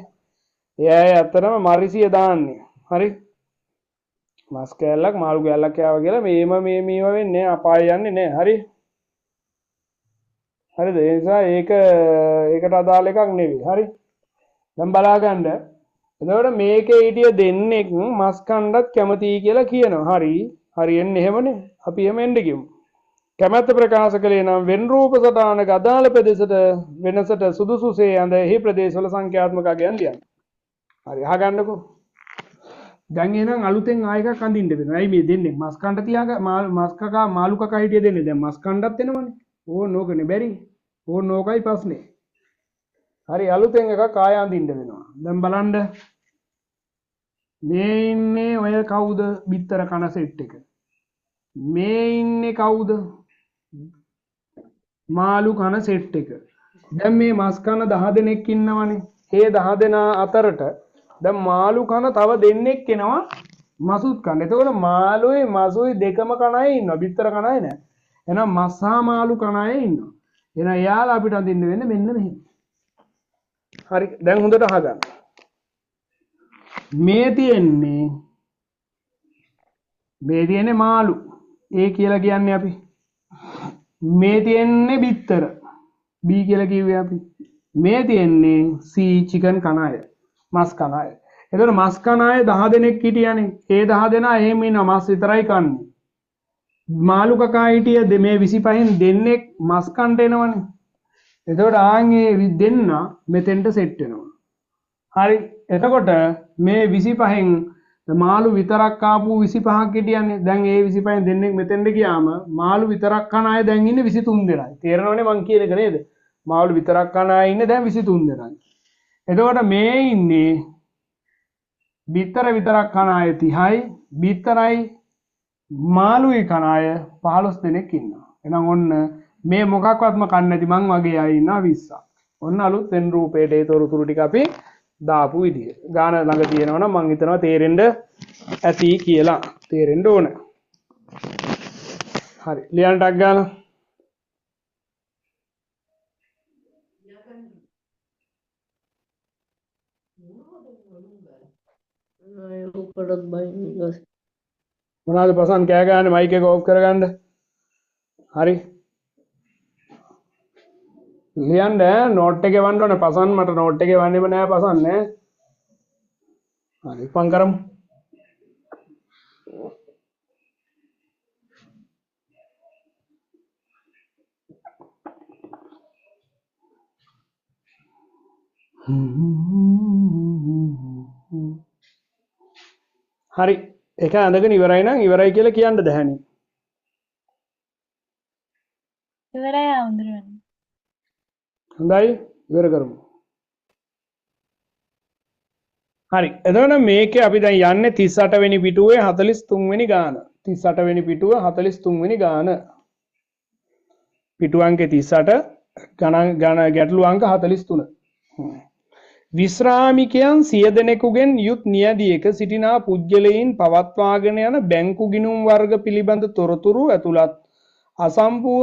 එයා ඇත්තටම මරිසිය දාන්නේ. හරි. මස් කෑල්ලක් මාළු කෑල්ලක් කෑවා කියලා මේව වෙන්නේ අපාය යන්නේ නෑ. හරි. හරිද? ඒ නිසා ඒකට අදාළ එකක් නෙවෙයි. හරි. දැන් බලා ගන්න. එතකොට මේකේ හිටිය දෙන්නෙක් මස් කණ්ඩත් කැමතියි කියලා කියනවා. හරි. හරියන්නේ එහෙමනේ. අපි එහෙම එන්න ගිමු. කැමැත්ත ප්‍රකාශ කළේ නම් වෙන් රූප සටහනක අදාළ ප්‍රදේශයට වෙනසට සුදුසුසේ යඳ එහි ප්‍රදේශවල සංඛ්‍යාත්මක අගයන් ලියන්න. හරි අහගන්නකෝ. දැන් එහෙනම් අලුතෙන් ආයෙ එකක් අඳින්න වෙනවා. ඇයි මේ දෙන්නේ මස් කණ්ඩ තියාග මස් කකා මාළු කකා හිටිය දෙන්නේ දැන් මස් කණ්ඩත් එනවනේ. ඕනෝකනේ බැරි. ඕනෝකයි ප්‍රශ්නේ. හරි අලුතෙන් එකක් ආයෙ අඳින්න වෙනවා. දැන් බලන්න මේ ඉන්නේ ඔය කවුද බිත්තර කන සෙට් එක. මේ ඉන්නේ කවුද? මාළු කන සෙට් එක. දැන් මේ මස් කන 10 දෙනෙක් ඉන්නවනේ. ඒ 10 දෙනා අතරට දැන් මාළු කන තව දෙන්නෙක් එනවා මසුත් කන. එතකොට මාළුයි මසුයි දෙකම කණයි ඉන්නවා. බිත්තර කණයි නෑ. එහෙනම් මස් හා මාළු කණයි ඉන්නවා. එහෙනම් එයාලා අපිට අඳින්න වෙන්නේ මෙන්න මෙහෙම. හරි දැන් හොඳට අහගන්න. මේ තියෙන්නේ මාළු. ඒ කියලා කියන්නේ අපි. මේ තියෙන්නේ බිත්තර. B කියලා කිව්වේ අපි. මේ තියෙන්නේ C චිකන් කන අය. මස් කන අය. එතකොට මස් කන අය 10 දෙනෙක් හිටියානේ. ඒ 10 දෙනා එහෙම ඉන්නවා මස් විතරයි කන්නේ. මාළු කකා හිටිය මේ 25න් දෙන්නෙක් මස් කන්ට එනවනේ. එතකොට ආන්ගේ දෙන්න මෙතෙන්ට සෙට් වෙනවා. හරි. එතකොට මේ 25න් මාළු විතරක් ආපු 25ක් හිටියන්නේ. දැන් ඒ 25න් දෙන්නෙක් මෙතෙන්ට ගියාම මාළු විතරක් කන අය දැන් ඉන්නේ 23 දෙනයි. තේරෙනවනේ මං කියන එක නේද? මාළු විතරක් කන අය ඉන්නේ දැන් 23 දෙනයි. එතකොට මේ ඉන්නේ බිත්තර විතරක් කන අය 30යි. බිත්තරයි මාළුයි කන අය 15 දෙනෙක් ඉන්නවා. එහෙනම් ඔන්න මේ මොකක්වත්ම කන්නේ නැති මං වගේ අය ඉන්නවා 20ක්. ඔන්න අලුත් වෙන රූපේට ඒ තොරතුරු ටික අපි දාපු විදිය. ගාන ළඟ තියෙනවා නම් මං හිතනවා තේරෙන්න ඇති කියලා. තේරෙන්න ඕන. හරි. ලියන්න ටක් ගාලා. උඩට බයින් මොනවාද පසන් කෑ ගහන්නේ මයික් එක ඕෆ් කරගන්න. හරි. ලියන්න නෝට් එක එවන්න ඕනේ පසන් මට නෝට් එක එවන්නෙම නෑ පසන් නේ. හරි පන් කරමු. හරි ඒක අඳගෙන ඉවරයි නම් ඉවරයි කියලා කියන්න දැහැනි. ඉවරයි හාමුදුරුවනේ. හොඳයි ඉවර කරමු. හරි එතකොට මේකේ අපි දැන් යන්නේ 38 වෙනි පිටුවේ 43 වෙනි ගාන. 38 වෙනි පිටුව 43 වෙනි ගාන. පිටු අංකේ 38 ගණන් ගැටළු අංක 43. විශ්‍රාමිකයන් 100 දෙනෙකුගෙන් යුත් නියැදියක සිටිනා පුජ්‍යලයින් පවත්වාගෙන යන බැංකු ගිණුම් වර්ග පිළිබඳ තොරතුරු ඇතුළත් අසම්පූර්ණ